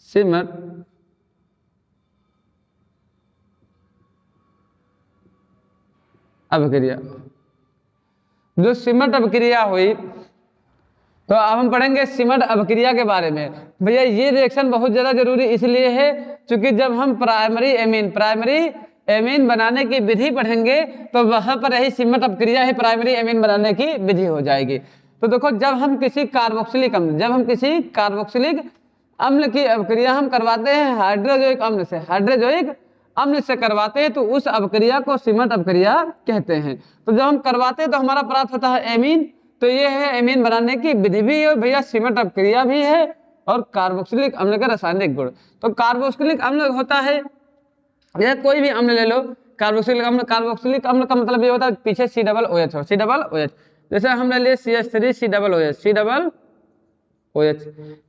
सीमेंट अपक्रिया, जो सीमेंट अपक्रिया हुई तो अब हम पढ़ेंगे सीमेंट अपक्रिया के बारे में। भैया ये रिएक्शन बहुत ज्यादा जरूरी इसलिए है क्योंकि जब हम प्राइमरी एमीन बनाने की विधि पढ़ेंगे तो वहां पर यही सीमेंट अपक्रिया ही प्राइमरी एमीन बनाने की विधि हो जाएगी। तो देखो जब हम किसी कार्बोक्सिलिक अम्ल की अपक्रिया हम करवाते हैं हाइड्रोजोइक अम्ल से करवाते हैं तो उस अपक्रिया को सीमेंट अपक्रिया कहते हैं। तो जब हम करवाते हैं तो हमारा प्राप्त होता है एमीन। तो ये है एमीन बनाने की विधि भी है भैया, सीमेंट अपक्रिया भी है और कार्बोक्सिलिक अम्ल का रासायनिक गुण। तो कार्बोक्सिलिक अम्ल होता है, यह कोई भी अम्ल ले लो, कार्बोक्सिलिक अम्ल का मतलब ये होता है पीछे COOH। जैसे हम ले लिए CH3 COOH,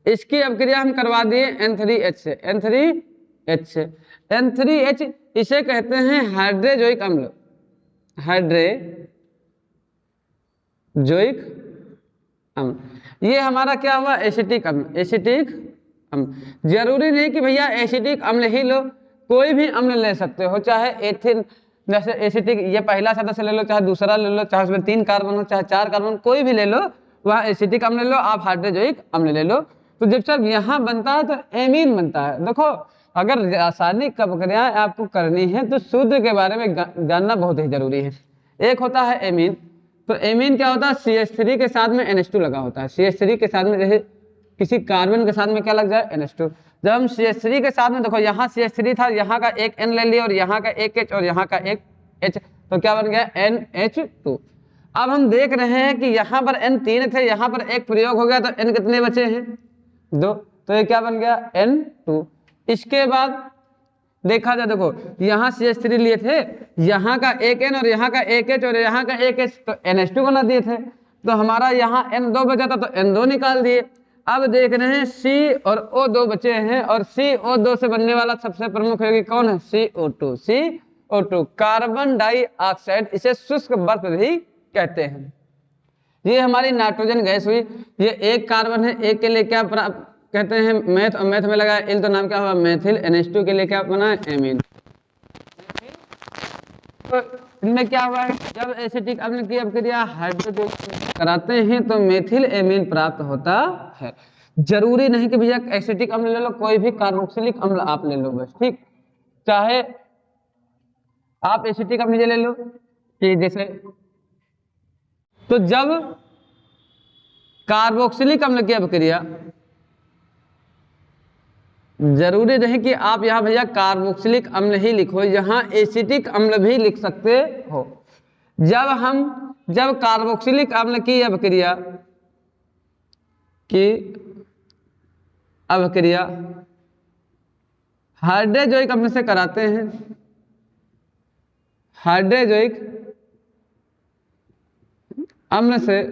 इसकी अपक्रिया हम करवा दिए N3H से, N3H इसे कहते हैं हाइड्रोजोइक अम्ल, ये हमारा क्या हुआ एसिटिक अम्ल। जरूरी नहीं कि भैया एसिटिक अम्ल ही लो, कोई भी अम्ल ले सकते हो, चाहे एथिल जैसे एसिटिक ये पहला सदस्य ले लो, चाहे दूसरा ले लो, चाहे उसमें 3 कार्बन हो, चाहे 4 कार्बन, कोई भी ले लो, वहाँ एसिटिक अम्ल ले लो, आप हाइड्रोजोइक अम्ल ले लो। तो जब यहाँ बनता है तो एमीन बनता है। देखो अगर रासायनिक अपक्रियाएं आपको करनी है तो सूत्र के बारे में जानना बहुत ही जरूरी है। एक होता है एमीन, तो एमीन क्या होता है CH3 के साथ में NH2 लगा होता है, CH3 के साथ में जैसे किसी कार्बन के साथ में क्या लग जाए NH2। जब हम CH3 के साथ में देखो यहाँ CH3 था, यहाँ का एक N ले लिया और यहाँ का एक H और यहाँ का एक H, तो क्या बन गया NH2। अब हम देख रहे हैं कि यहाँ पर N 3 थे, यहाँ पर एक प्रयोग हो गया तो N कितने बचे हैं 2, तो ये क्या बन गया N2। इसके बाद देखा जाए देखो यहाँ CH3 लिए थे, यहाँ का एक N और यहाँ का एक H और यहाँ का एक H, तो NH2 बना दिए थे, तो हमारा यहाँ N2 बचा था तो N2 निकाल दिए। अब देख रहे हैं C और O2 बचे हैं और CO2 से बनने वाला सबसे प्रमुख है कौन है CO2 कार्बन डाइऑक्साइड, इसे शुष्क बर्फ भी कहते हैं। ये हमारी नाइट्रोजन गैस हुई, ये एक कार्बन है, एक के लिए क्या कहते हैं मैथ, और मैथ में लगा इल तो नाम क्या हुआ मेथिल, NH2 के लिए क्या बना है एमीन। तो इनमें क्या हुआ है जब एसिटिक अम्ल की अपक्रिया हाइड्रोजन कराते हैं तो मेथिल एमीन प्राप्त होता है। जरूरी नहीं कि भैया एसिटिक अम्ल ले लो, कोई भी कार्बोक्सिलिक अम्ल आप ले लो बस, ठीक। चाहे आप एसिटिक अम्ल ले लो कि जैसे, तो जब कार्बोक्सिलिक अम्ल की अपक्रिया, जरूरी नहीं कि आप यहाँ भैया कार्बोक्सिलिक अम्ल ही लिखो, यहाँ एसिटिक अम्ल भी लिख सकते हो। जब कार्बोक्सिलिक अम्ल की अपक्रिया हाइड्रोजोइक अम्ल से कराते हैं, हाइड्रोजोइक अम्ल से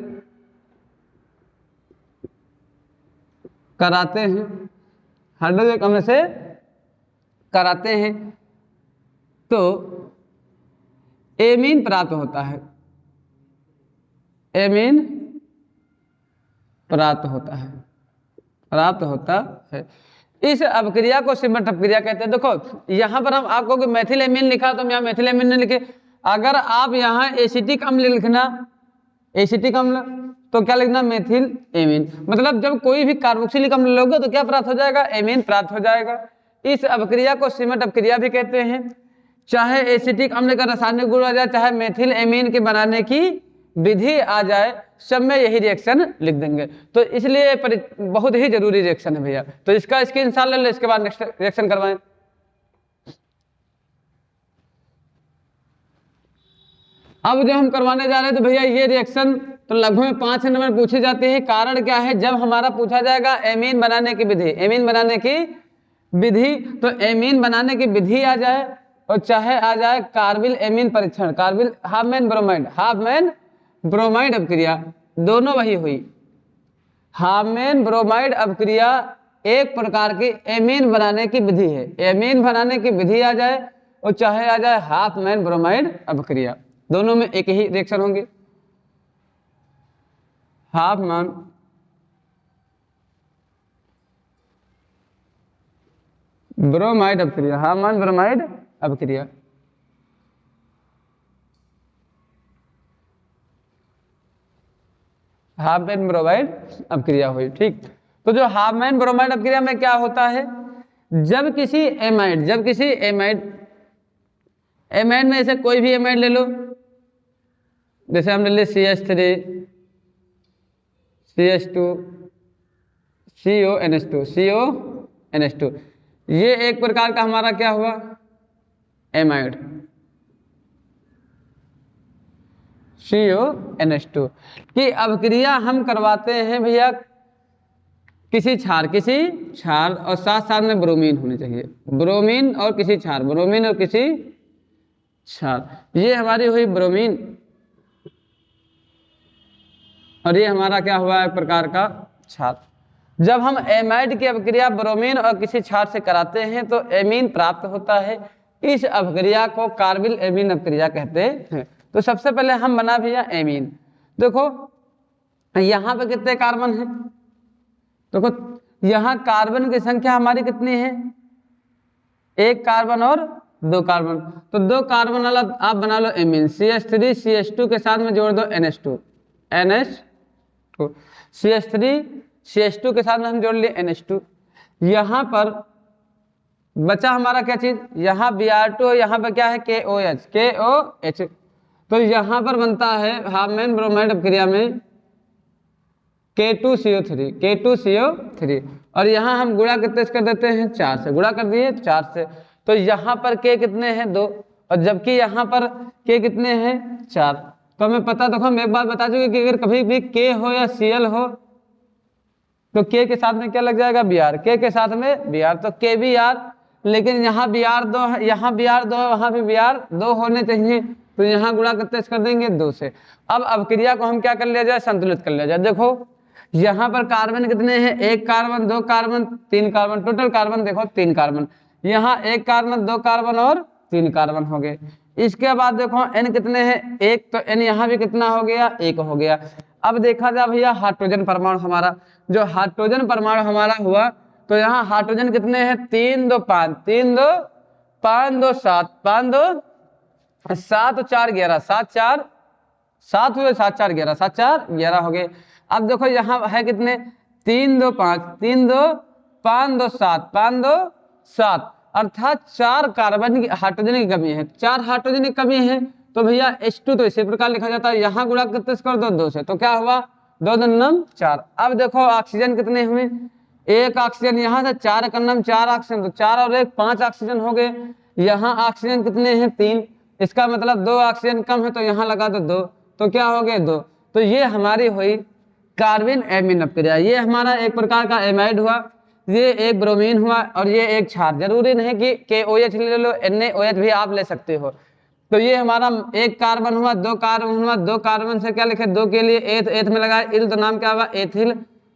कराते हैं, हाइड्रोजोइक अम्ल से कराते हैं तो एमीन प्राप्त होता है, एमीन प्राप्त होता है। प्राप्त होता है। इस अपक्रिया को सिमट अपक्रिया कहते हैं। देखो यहाँ पर हम आपको मेथिल एमीन लिखा तो हम यहाँ मेथिल एमीन नहीं लिखे। अगर आप यहाँ एसिटिक अम्ल लिखना, एसिटिक अम्ल, तो क्या लिखना, मेथिल एमीन। मतलब जब कोई भी कार्बोक्सिलिक अम्ल लोगे तो क्या प्राप्त हो जाएगा, एमीन प्राप्त हो जाएगा। इस अपक्रिया को सिमट अपक्रिया भी कहते हैं। चाहे एसिटिक अम्ल का रासायनिक गुण आ जाए, चाहे मेथिल एमीन के बनाने की विधि आ जाए, सब में यही रिएक्शन लिख देंगे। तो इसलिए बहुत ही जरूरी रिएक्शन है भैया। तो इसका स्क्रीनशॉट ले लो, इसके बाद नेक्स्ट रिएक्शन करवाएं। अब जो हम करवाने जा रहे हैं तो भैया ये रिएक्शन तो लगभग 5 नंबर पूछी जाती है। कारण क्या है, जब हमारा पूछा जाएगा एमीन बनाने की विधि, एमीन बनाने की विधि, तो एमीन बनाने की विधि आ जाए और चाहे आ जाए कार्बिल एमीन परीक्षण, कार्बिल हाफमैन ब्रोमाइड, हाफमैन ब्रोमाइड अपक्रिया, दोनों वही हुई। हाफमैन ब्रोमाइड अपक्रिया एक प्रकार की एमीन बनाने की विधि है। एमीन बनाने की विधि आ जाए और चाहे आ जाए हाफमैन ब्रोमाइड अपक्रिया, दोनों में एक ही रिएक्शन होंगे। हाफमैन ब्रोमाइड अपक्रिया, हाफमैन ब्रोमाइड अपक्रिया, हाफमैन ब्रोमाइड अपक्रिया हुई। ठीक, तो जो हाफमैन ब्रोमाइड अपक्रिया में क्या होता है, जब किसी एमाइड, जब किसी एमाइड, एमाइड में से कोई भी एमाइड ले लो, जैसे हम ले ले CH3, CH2, CONH2, CONH2, ये एक प्रकार का हमारा क्या हुआ, एमाइड, CONH2 की अपक्रिया हम करवाते हैं भैया किसी क्षार, किसी क्षार, और साथ साथ में ब्रोमीन होनी चाहिए, ब्रोमीन और किसी क्षार, ब्रोमीन और किसी क्षार। ये हमारी हुई ब्रोमीन और ये हमारा क्या हुआ, एक प्रकार का क्षार। जब हम एमाइड की अपक्रिया ब्रोमीन और किसी क्षार से कराते हैं तो एमीन प्राप्त होता है। इस अपक्रिया को कार्बिल एमीन अपक्रिया कहते हैं। तो सबसे पहले हम बना भैया एमीन। देखो यहाँ पे कितने कार्बन हैं, देखो यहाँ कार्बन की संख्या हमारी कितनी है, 1 कार्बन और 2 कार्बन, तो 2 कार्बन वाला आप बना लो एमीन। CH3 CH2 के साथ में जोड़ दो NH2, CH3 CH2 के साथ में हम जोड़ लिए NH2। यहाँ पर बचा हमारा क्या चीज, यहाँ Br2, यहाँ पर क्या है KOH, तो यहाँ पर बनता है हाफमैन ब्रोमाइड अपक्रिया में K2CO3, और यहाँ हम गुणा कितने से कर देते हैं, 4 से, गुणा कर दिए 4 से, तो यहाँ पर K कितने हैं, 2, और जबकि यहाँ पर K कितने हैं, 4। तो हमें पता, देखो हम एक बात बता चुके कि अगर कभी भी K हो या Cl हो तो K के साथ में क्या लग जाएगा, Br, K के साथ में Br, तो KBr, लेकिन यहाँ Br2 है, यहाँ Br2 है, वहाँ भी Br2 होने चाहिए, तो यहाँ गुणा कितने से कर देंगे, 2 से। अब अपक्रिया को हम क्या कर लिया जाए, संतुलित कर लिया जाए। देखो यहाँ पर कार्बन कितने हैं, 1 carbon, 2 carbon, 3 carbon, total carbon देखो 3 कार्बन, यहाँ 1 कार्बन, 2 कार्बन और 3 कार्बन हो गए। इसके बाद देखो N कितने हैं, 1, तो N यहाँ भी कितना हो गया, 1 हो गया। अब देखा जाए भैया हाइड्रोजन परमाणु हमारा, जो हाइड्रोजन परमाणु हमारा हुआ, तो यहाँ हाइड्रोजन कितने हैं, 3 2 5, 3 2 5 2 7, 5 2 7 4 11, 7 4 7 हुए, 7 4 11, 7 4 11 हो गए। अब देखो यहाँ है कितने, 3 2 5, 3 2 5 2 7, 5 2 7, अर्थात 4 कार्बन की, हाइड्रोजन की कमी है, 4 हाइड्रोजन की कमी है। तो भैया H2 तो इसी प्रकार लिखा जाता है, यहाँ गुणा कितने से कर दो, 2 से, तो क्या हुआ, 2 2 9 4। अब देखो ऑक्सीजन कितने हुए, 1 ऑक्सीजन, यहाँ से 4 का नाम 4 ऑक्सीजन, तो 4 और 1 5 ऑक्सीजन हो गए। यहाँ ऑक्सीजन कितने हैं, 3, इसका मतलब 2 ऑक्सीजन कम है, तो यहाँ लगा दो 2, तो क्या हो गए, 2। तो ये हमारी हुई कार्बिन एमीन अपक्रिया। ये हमारा एक प्रकार का एमाइड हुआ, ये एक ब्रोमीन हुआ, और ये एक क्षार। जरूरी नहीं कि KOH ले लो, NaOH भी आप ले सकते हो। तो ये हमारा 1 कार्बन हुआ, 2 कार्बन हुआ, 2 कार्बन से क्या लिखे, 2 के लिए एथ में लगाए इल, तो नाम क्या हुआ, एथिल,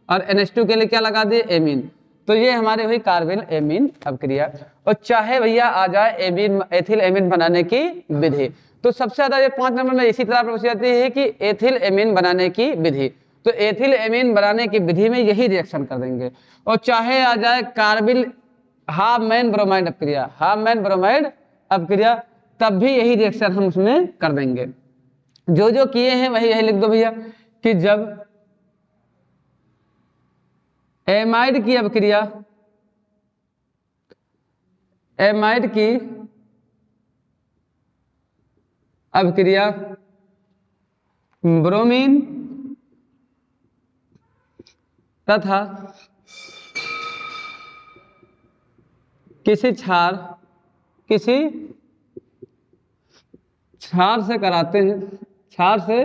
और NH2 के लिए क्या लगा दिए, एमीन। तो ये हमारी हुई कार्बिन एमीन अपक्रिया। और चाहे भैया आ जाए एमीन, एथिल एमीन बनाने की विधि, तो सबसे ज्यादा ये 5 नंबर में इसी तरह पूछी जाती है कि एथिल एमीन बनाने की विधि। तो एथिल एमीन बनाने की विधि में यही रिएक्शन कर देंगे। और चाहे आ जाए कार्बिल हाफ मैन ब्रोमाइड अपक्रिया, हाफ मैन ब्रोमाइड अपक्रिया, तब भी यही रिएक्शन हम उसमें कर देंगे। जो जो किए हैं वही यही लिख दो भैया कि जब एमाइड की अपक्रिया, एमाइड की अपक्रिया ब्रोमीन तथा किसी क्षार से कराते हैं, क्षार से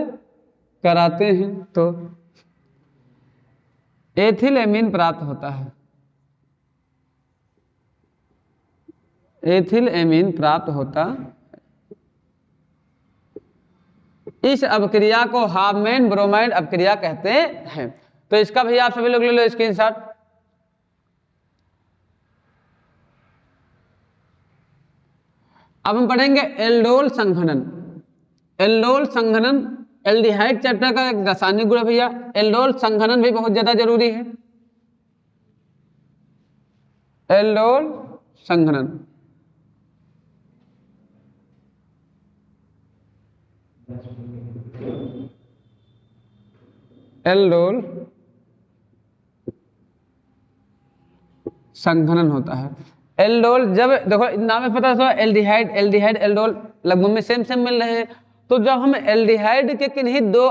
कराते हैं तो एथिल एमीन प्राप्त होता है, एथिल एमीन प्राप्त होता। इस अपक्रिया को हाफमैन ब्रोमाइड अपक्रिया कहते हैं। तो इसका भैया आप सभी लोग ले लो स्क्रीनशॉट। अब हम पढ़ेंगे एल्डोल संघनन। एल्डोल संघनन एल्डिहाइड चैप्टर का एक रासायनिक गुण है भैया। एल्डोल संघनन भी बहुत ज्यादा जरूरी है। एल्डोल संघनन, एल्डोल संघनन होता है। एल्डोल जब देखो नाम में पता है एल्डिहाइड, एल्डिहाइड एल्डोल लगभग में सेम सेम मिल रहे हैं। तो जब हम एल्डिहाइड के किन्हीं दो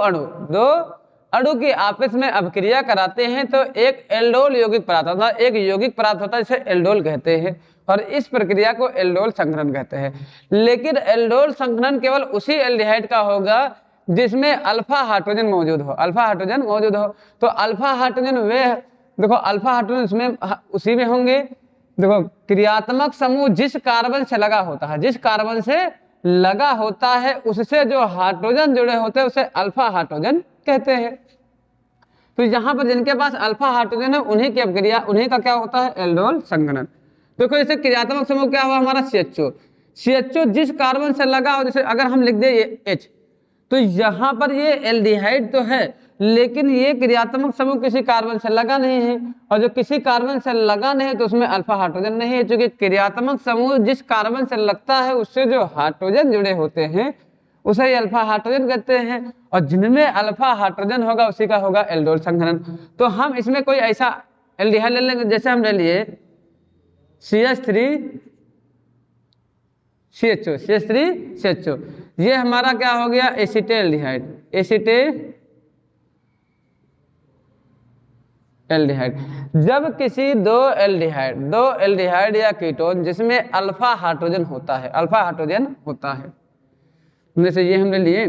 अणु की आपस में अपक्रिया कराते हैं तो एक एल्डोल यौगिक प्राप्त होता है, एक यौगिक प्राप्त होता है जिसे एल्डोल कहते हैं और इस प्रक्रिया को एल्डोल संघनन कहते हैं। लेकिन एल्डोल संघनन केवल उसी एल्डिहाइड का होगा जिसमें अल्फा हाइड्रोजन मौजूद हो, अल्फा हाइड्रोजन मौजूद हो। तो अल्फा हाइड्रोजन वे देखो अल्फा हाइड्रोजन इसमें उसी में होंगे। देखो क्रियात्मक समूह जिस कार्बन से लगा होता है, जिस कार्बन से लगा होता है उससे जो हाइड्रोजन जुड़े होते हैं उसे अल्फा हाइड्रोजन कहते हैं। तो यहाँ पर जिनके पास अल्फा हाइड्रोजन है उन्हीं की अपक्रिया, उन्हीं का क्या होता है एल्डोल संघनन। देखो जैसे क्रियात्मक समूह क्या हुआ हमारा CHO, CHO जिस कार्बन से लगा हो, जैसे अगर हम लिख दे ये H, तो यहाँ पर ये एल्डिहाइड तो है लेकिन ये क्रियात्मक समूह किसी कार्बन से लगा नहीं है, और जो किसी कार्बन से लगा नहीं है तो उसमें अल्फा हाइड्रोजन नहीं है। क्योंकि क्रियात्मक समूह जिस कार्बन से लगता है उससे जो हाइड्रोजन जुड़े होते हैं उसे ही अल्फा हाइड्रोजन कहते हैं, और जिनमें अल्फा हाइड्रोजन होगा उसी का होगा एल्डोल संघनन। तो हम इसमें कोई ऐसा एल्डिहाइड ले लेंगे, जैसे हम ले लिए CH3CHO, CH3CHO, ये हमारा क्या हो गया एसिटेल्डिहाइड, एसिटेल्डिहाइड। जब किसी दो एल्डिहाइड या कीटोन जिसमें अल्फा हाइड्रोजन होता है, अल्फा हाइड्रोजन होता है, जैसे ये हमने लिए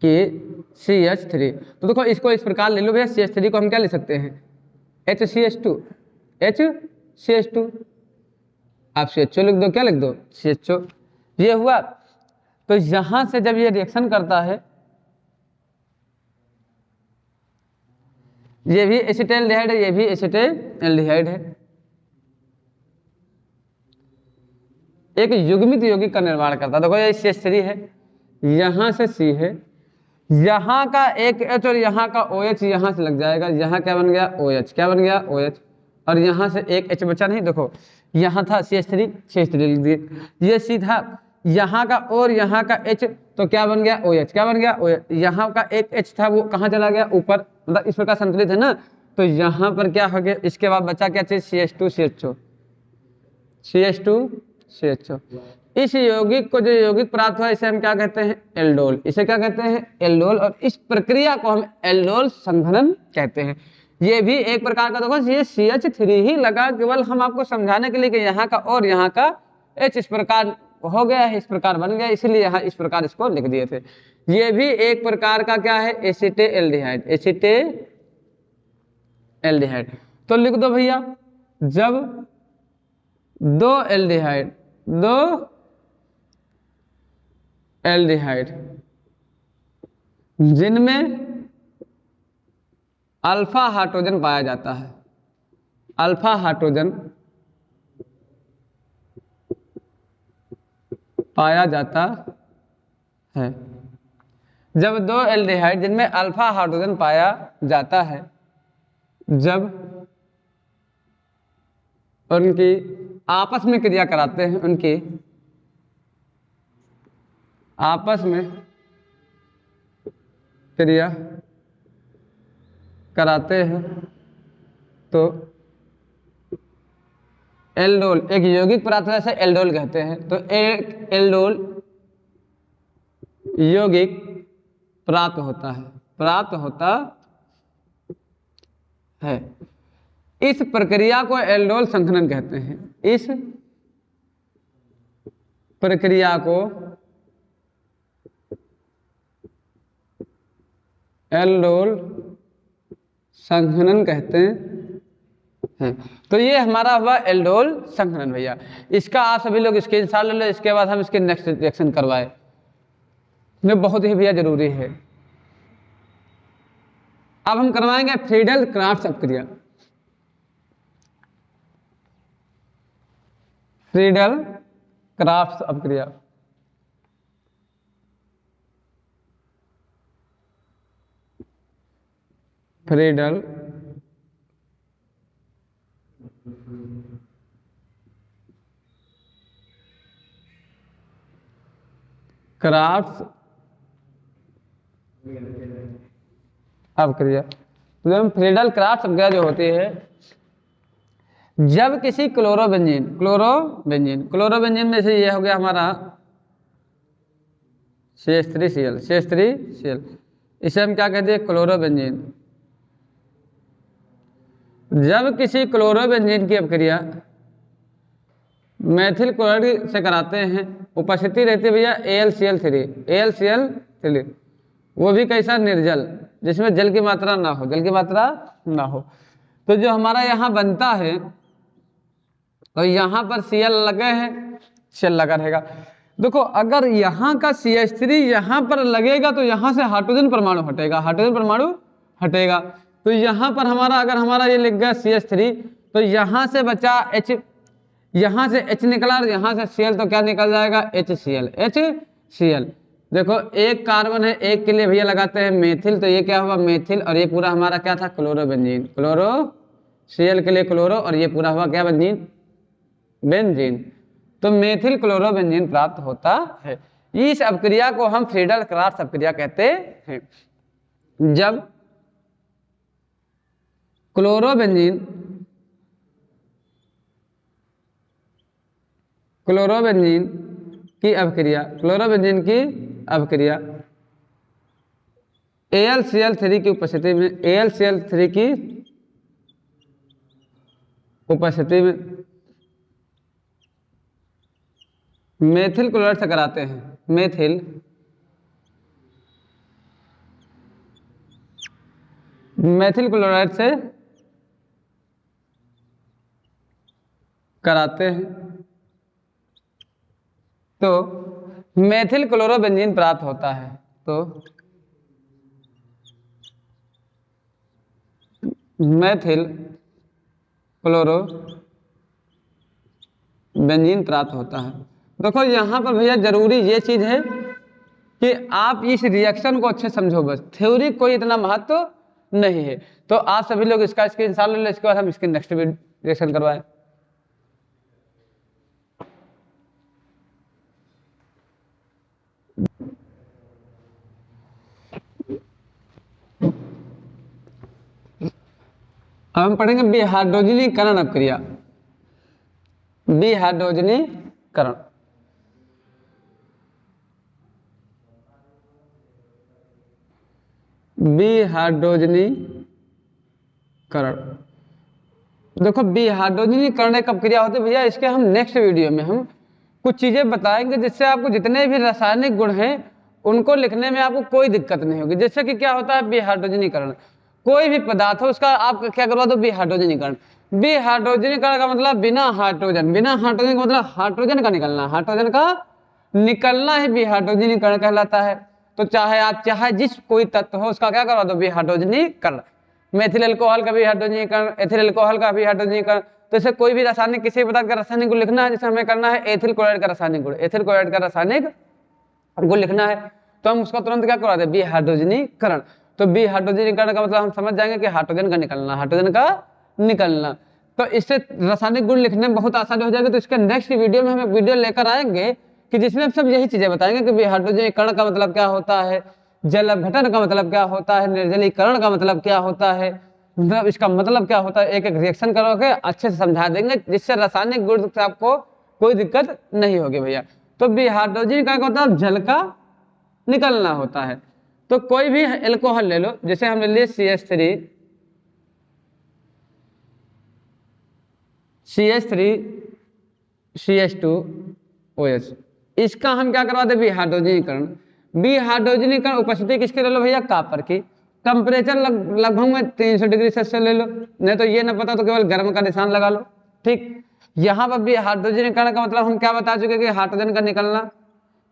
कि CH3, तो देखो इसको इस प्रकार ले लो भैया। CH3 को हम क्या ले सकते हैं HCH2, आप CHO लिख दो, क्या लिख दो CHO, ये हुआ। तो यहां से जब ये रिएक्शन करता है, ये भी एसिटेल्डिहाइड है, ये भी एसिटेल्डिहाइड है, एक युग्मित यौगिक का निर्माण करता है। देखो ये CH3 है, यहां से C है, यहाँ का एक H और यहाँ का OH यहाँ से लग जाएगा, यहाँ क्या बन गया OH, क्या बन गया OH, और यहाँ से एक H बचा नहीं। देखो यहाँ था CH3 लिख दिए, ये C था, यहाँ का और यहाँ का H, तो क्या बन गया OH, क्या बन गया OH। यहाँ का एक H था वो कहाँ चला गया ऊपर, मतलब इस प्रकार संतुलित है ना, तो यहाँ पर क्या हो गया, इसके बाद बचा क्या चीज CH2CHO। इस यौगिक को जो यौगिक प्राप्त हुआ इसे हम क्या कहते हैं एल्डोल, इसे क्या कहते हैं एल्डोल, और इस प्रक्रिया को हम एल्डोल संघनन कहते हैं। ये भी एक प्रकार का, देखो ये CH3 ही लगा, केवल हम आपको समझाने के लिए कि यहाँ का और यहाँ का H इस प्रकार हो गया है, इस प्रकार बन गया, इसलिए यहाँ इस प्रकार इसको लिख दिए थे। ये भी एक प्रकार का क्या है एसिटेल्डिहाइड। तो लिख दो भैया, जब दो एल्डिहाइड जिनमें अल्फा हाइड्रोजन पाया जाता है, अल्फा हाइड्रोजन पाया जाता है, जब दो एल्डिहाइड जिनमें अल्फा हाइड्रोजन पाया जाता है, जब उनकी आपस में क्रिया कराते हैं, उनकी आपस में क्रिया कराते हैं तो एल्डोल, एक यौगिक प्राप्त होने से एल्डोल कहते हैं। तो एक एल्डोल यौगिक प्राप्त होता है। इस प्रक्रिया को एल्डोल संघनन कहते हैं। इस प्रक्रिया को एल्डोल संघनन कहते हैं। तो ये हमारा हुआ एल्डोल संघनन भैया। इसका आप सभी लोग स्क्रीनशॉट ले लो, इसके बाद हम इसके नेक्स्ट रिएक्शन करवाए, ये बहुत ही भैया जरूरी है। अब हम करवाएंगे फ्रीडल क्राफ्ट अपक्रिया। फ्रीडल क्राफ्ट अपक्रिया फ्रीडल क्राफ्ट अपक्रिया। तो फ्रीडल क्राफ्ट अपक्रिया जो होती है, जब किसी क्लोरोबेंजीन में से ये हो गया हमारा CH3Cl, इसे हम क्या कहते हैं, क्लोरोबेंजीन। जब किसी क्लोरोबेंजीन की अपक्रिया मेथिल क्लोराइड से कराते हैं, उपस्थिति रहती है भैया AlCl3, वो भी कैसा, निर्जल, जिसमें जल की मात्रा ना हो, तो जो हमारा यहाँ बनता है, तो यहाँ पर Cl लगे हैं, Cl लगा रहेगा। देखो अगर यहाँ का CH3 यहाँ पर लगेगा तो यहाँ से हाइड्रोजन परमाणु हटेगा, तो यहाँ पर अगर ये लिख गया CH3, तो यहाँ से बचा H, यहाँ से H निकला और यहाँ से Cl, तो क्या निकल जाएगा, HCl। देखो एक कार्बन है, एक के लिए भैया लगाते हैं मेथिल, तो ये क्या हुआ, मेथिल, और ये पूरा हमारा क्या था, क्लोरोबेंजीन। Cl के लिए क्लोरो, और ये पूरा हुआ क्या, बेंजीन। तो मेथिल क्लोरोबेंजीन प्राप्त होता है। इस अपक्रिया को हम फ्रीडल क्राफ्ट अपक्रिया कहते हैं। जब क्लोरोबेंजीन की अपक्रिया AlCl3 की उपस्थिति में मेथिल क्लोराइड से कराते हैं, मेथिल क्लोराइड से कराते हैं, तो मेथिल क्लोरोबेंजीन प्राप्त होता है। तो मेथिल क्लोरोबेंजीन प्राप्त होता है। देखो यहाँ पर भैया जरूरी ये चीज है कि आप इस रिएक्शन को अच्छे समझो, बस थ्योरी कोई इतना महत्व नहीं है। तो आप सभी लोग इसका स्क्रीनशॉट ले लो, इसके बाद हम इसके नेक्स्ट रिएक्शन करवाएं। अब हम पढ़ेंगे विहाइड्रोजनीकरण अपक्रिया। विहाइड्रोजनीकरण, देखो विहाइड्रोजनीकरण एक अपक्रिया होती है भैया। इसके हम नेक्स्ट वीडियो में हम कुछ चीजें बताएंगे, जिससे आपको जितने भी रासायनिक गुण हैं उनको लिखने में आपको कोई दिक्कत नहीं होगी। जैसे कि क्या होता है विहाइड्रोजनीकरण, कोई भी पदार्थ हो उसका आप क्या करवा दो, विहाइड्रोजनीकरण। विहाइड्रोजनीकरण का मतलब बिना हाइड्रोजन का मतलब हाइड्रोजन का निकलना ही विहाइड्रोजनीकरण कहलाता है। तो चाहे जिस कोई तत्व हो उसका क्या करवा दो, विहाइड्रोजनीकरण। मेथिल अल्कोहल का विहाइड्रोजनीकरण, एथिल अल्कोहल का विहाइड्रोजनीकरण। तो इसे कोई भी रासायनिक, किसी पदार्थ का रासायनिक गुण लिखना है, जैसे हमें करना है एथिल क्लोराइड का रासायनिक गुण, लिखना है। तो हम उसका तुरंत क्या करवा दें, बी हाइड्रोजनीकरण। तो बी हाइड्रोजनीकरण का मतलब हम समझ जाएंगे कि हाइड्रोजन का निकलना, हाइड्रोजन का निकलना। तो इससे रासायनिक गुण लिखने में बहुत आसानी हो जाएगी। तो इसके नेक्स्ट वीडियो में हम एक वीडियो लेकर आएंगे कि जिसमें हम सब यही चीजें बताएंगे कि बी हाइड्रोजनीकरण का मतलब क्या होता है, जल अपघटन का मतलब क्या होता है, निर्जलीकरण का मतलब क्या होता है, मतलब इसका मतलब क्या होता है, एक एक रिएक्शन करोगे अच्छे से समझा देंगे, जिससे रासायनिक गुण से आपको कोई दिक्कत नहीं होगी भैया। तो बी हाइड्रोजनीकरण का मतलब जल का निकलना होता है। तो कोई भी एल्कोहल ले लो, जैसे हम ले लिए CH3 CH2OH, इसका हम क्या करवाते हैं, बी हाइड्रोजनीकरण। बी हाइड्रोजनीकरण उपस्थिति किसके ले लो भैया, कॉपर की। टेम्परेचर लगभग में 300 डिग्री सेल्सियस ले लो, नहीं तो ये ना पता तो केवल गर्म का निशान लगा लो। ठीक, यहाँ पर भी हाइड्रोजनीकरण का मतलब हम क्या बता चुके कि हाइड्रोजन का निकलना।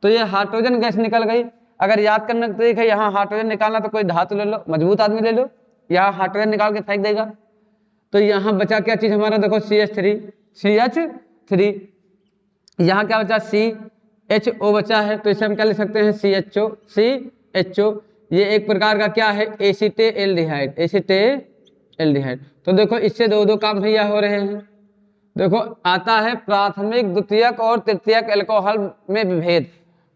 तो ये हाइड्रोजन गैस निकल गई। अगर याद करने का तरीका है, यहाँ हाइड्रोजन निकालना तो कोई धातु ले लो, मजबूत आदमी ले लो, यहाँ हाइड्रोजन निकाल के फेंक देगा। तो यहाँ बचा क्या चीज हमारा, देखो CH3 यहाँ क्या बचा, CHO बचा है। तो इसे हम क्या लिख सकते हैं, CHO। ये एक प्रकार का क्या है, एसिटेल्डिहाइड। तो देखो इससे दो काम भैया हो रहे हैं। देखो आता है प्राथमिक, द्वितीयक और तृतीयक एल्कोहल में विभेद।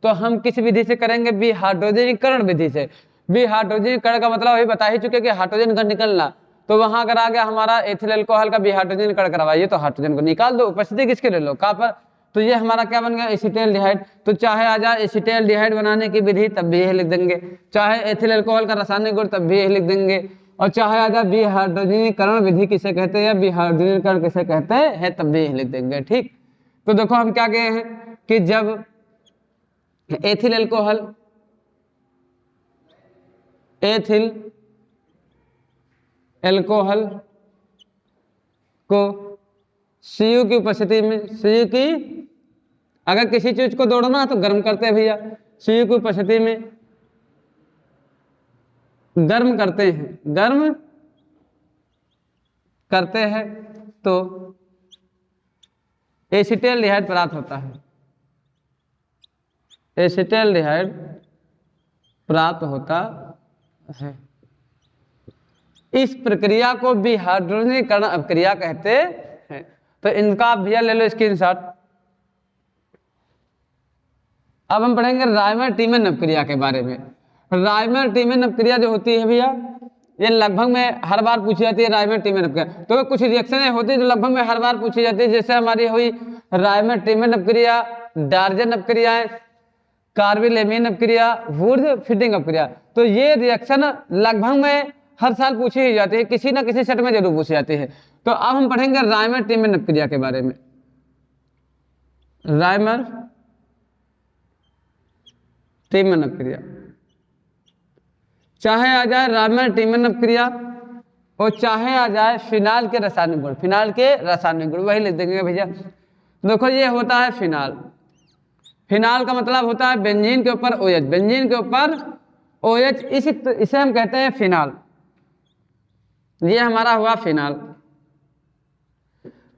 तो हम किस विधि से करेंगे, बी हाइड्रोजनीकरण विधि से। बी हाइड्रोजनीकरण का मतलब अभी बता ही चुके कि हाइड्रोजन का निकलना। तो वहां अगर आ गया हमारा एथिल एल्कोहल का बी हाइड्रोजनीकरण करवाइए, तो हाइड्रोजन को निकाल दो, उपस्थिति किसके ले लो, कॉपर। तो ये हमारा क्या बन गया, एसिटेल्डिहाइड। तो चाहे आ जाए एसिटेल्डिहाइड बनाने की विधि, तब भी यही लिख देंगे। चाहे एथिल एल्कोहल का रासायनिक गुण, तब भी यही लिख देंगे। और चाहे आ जाए बी हाइड्रोजनीकरण विधि किसे कहते हैं, बी हाइड्रोजनीकरण किसे कहते हैं, तब भी यही लिख देंगे। ठीक, तो देखो हम क्या गए हैं कि जब एथिल एल्कोहल को Cu की उपस्थिति में, Cu की अगर किसी चीज को दौड़ना है तो गर्म करते हैं भैया, Cu की उपस्थिति में गर्म करते हैं तो एसिटेल्डिहाइड प्राप्त होता है। एसिटेल्डिहाइड प्राप्त होता है। इस प्रक्रिया को बी हाइड्रोजनीकरण अपक्रिया कहते हैं। तो इनका आप भैया ले लो स्क्रीनशॉट। अब हम पढ़ेंगे रायमर टीमन अपक्रिया के बारे में। रायमर टीमन अपक्रिया जो होती है भैया, ये लगभग में हर बार पूछी जाती है रायमर टीमन अपक्रिया। तो कुछ रिएक्शनें होती है जो लगभग में हर बार पूछी जाती है, जैसे हमारी हुई रायमर टीमन अपक्रिया, डार्जन अपक्रियाएं, कार्बिलेमिन अपक्रिया, वुड फिटिंग अपक्रिया। तो ये रिएक्शन लगभग में हर साल पूछी ही जाती है, किसी ना किसी सेट में जरूर पूछी जाती है। तो अब हम पढ़ेंगे रायमर टीमन अपक्रिया के बारे में। रायमर टीमन अपक्रिया, चाहे आ जाए रायमर टीमन अपक्रिया और चाहे आ जाए फिनाल के रासायनिक गुण, फिनाल के रासायनिक गुण वही लिख देंगे भैया। देखो ये होता है फिनाल। फिनाल का मतलब होता है बेंजीन के ऊपर OH, बेंजीन के ऊपर OH, इसे हम कहते हैं फिनाल। ये हमारा हुआ फिनाल।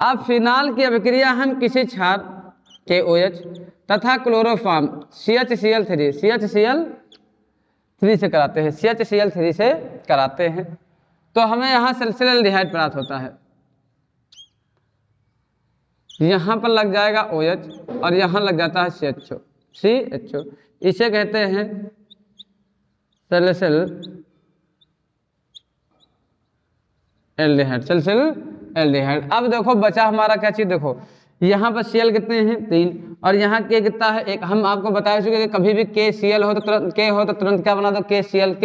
अब फिनाल की अभिक्रिया हम किसी क्षार के OH तथा क्लोरोफॉर्म CHCl3 से कराते हैं, CHCl3 से कराते हैं। तो हमें यहाँ सल्फोल्डिहाइड प्राप्त होता है। यहाँ पर लग जाएगा OH और यहाँ लग जाता है CHO। इसे कहते हैं सल्फोल्डिहाइड। अब देखो बचा हमारा क्या चीज, देखो यहाँ पर Cl कितने हैं, 3, और यहाँ K कितना है, 1। हम आपको बता चुके कि कभी भी KCl हो तो तुरंत K हो तो तुरंत क्या बना दो, KCl।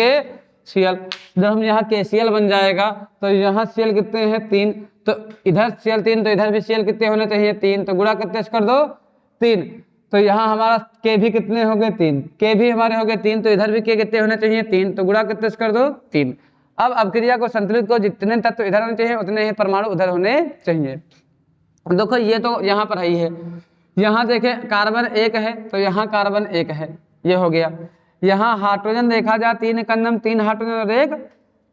जब हम यहाँ KCl बन जाएगा तो यहाँ Cl कितने हैं, 3, तो इधर Cl 3, तो इधर भी Cl कितने होने चाहिए, 3, तो गुणा कितने से कर दो, 3। तो यहाँ हमारा K भी कितने हो गए, 3, K भी हमारे हो गए 3, तो इधर भी K कितने होने चाहिए, 3, तो गुणा कितने से कर दो, 3। अब अपक्रिया को संतुलित को जितने तत्व इधर होने चाहिए उतने ही परमाणु उधर होने चाहिए। देखो ये तो यहाँ पर ही है, यहाँ देखे कार्बन 1 है तो यहाँ कार्बन 1 है, ये हो गया। यहाँ हाइड्रोजन देखा जाए 3 कन्नम, 3 हाइड्रोजन और 1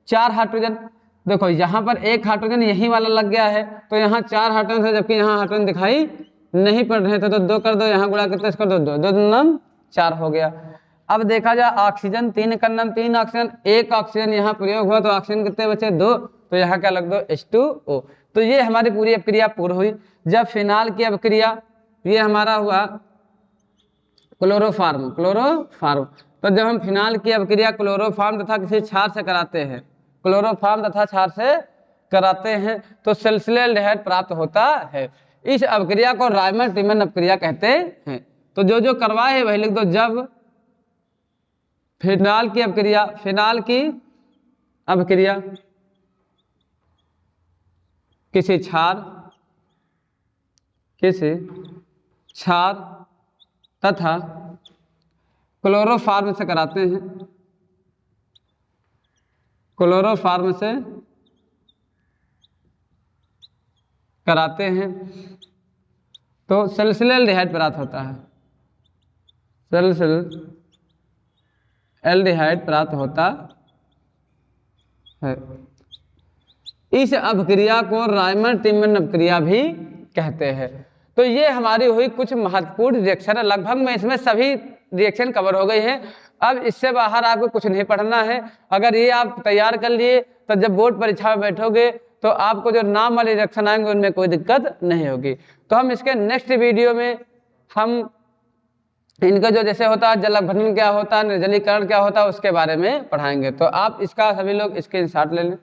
4 हाइड्रोजन। देखो यहाँ पर 1 हाइड्रोजन यही वाला लग गया है, तो यहाँ 4 हाइड्रोजन है, जबकि यहाँ हाइड्रोजन दिखाई नहीं पड़ रहे थे। तो 2 कर दो, यहाँ गुणा कितने कर दो, 2 2 4 हो गया। अब देखा जाए ऑक्सीजन 3 कन्नम 3 ऑक्सीजन, 1 ऑक्सीजन यहाँ प्रयोग हुआ तो ऑक्सीजन कितने बचे 2, तो यहाँ क्या लग दो H2O। तो ये हमारी पूरी अभिक्रिया पूर्ण हुई। जब फिनाल की अभिक्रिया, ये हमारा हुआ क्लोरोफार्म, क्लोरोफार्म। तो जब हम फिनाल की अभिक्रिया क्लोरोफार्म तथा किसी क्षार से कराते हैं, क्लोरोफार्म तथा क्षार से कराते हैं तो सल्फोनेल्डिहाइड प्राप्त होता है। इस अभिक्रिया को रायमंड टिमन अभिक्रिया कहते हैं। तो जो जो करवाए है वही लिख दो। जब फिनाल की अभिक्रिया, फिनाल की अभिक्रिया किसी क्षार तथा क्लोरोफार्म से कराते हैं, क्लोरोफार्म से कराते हैं तो सल्फोनेल्डिहाइड प्राप्त होता है, सल्फोनेल्डिहाइड प्राप्त होता है। इस अभिक्रिया को रायमंड टिमन अभिक्रिया भी कहते हैं। तो ये हमारी हुई कुछ महत्वपूर्ण रिएक्शन, लगभग में इसमें सभी रिएक्शन कवर हो गई है। अब इससे बाहर आपको कुछ नहीं पढ़ना है। अगर ये आप तैयार कर लिए तो जब बोर्ड परीक्षा में बैठोगे तो आपको जो नाम वाले रिएक्शन आएंगे उनमें कोई दिक्कत नहीं होगी। तो हम इसके नेक्स्ट वीडियो में हम इनका जो जैसे होता है जल अपघटन क्या होता है, निर्जलीकरण क्या होता है, उसके बारे में पढ़ाएंगे। तो आप इसका सभी लोग स्क्रीनशॉट ले लें।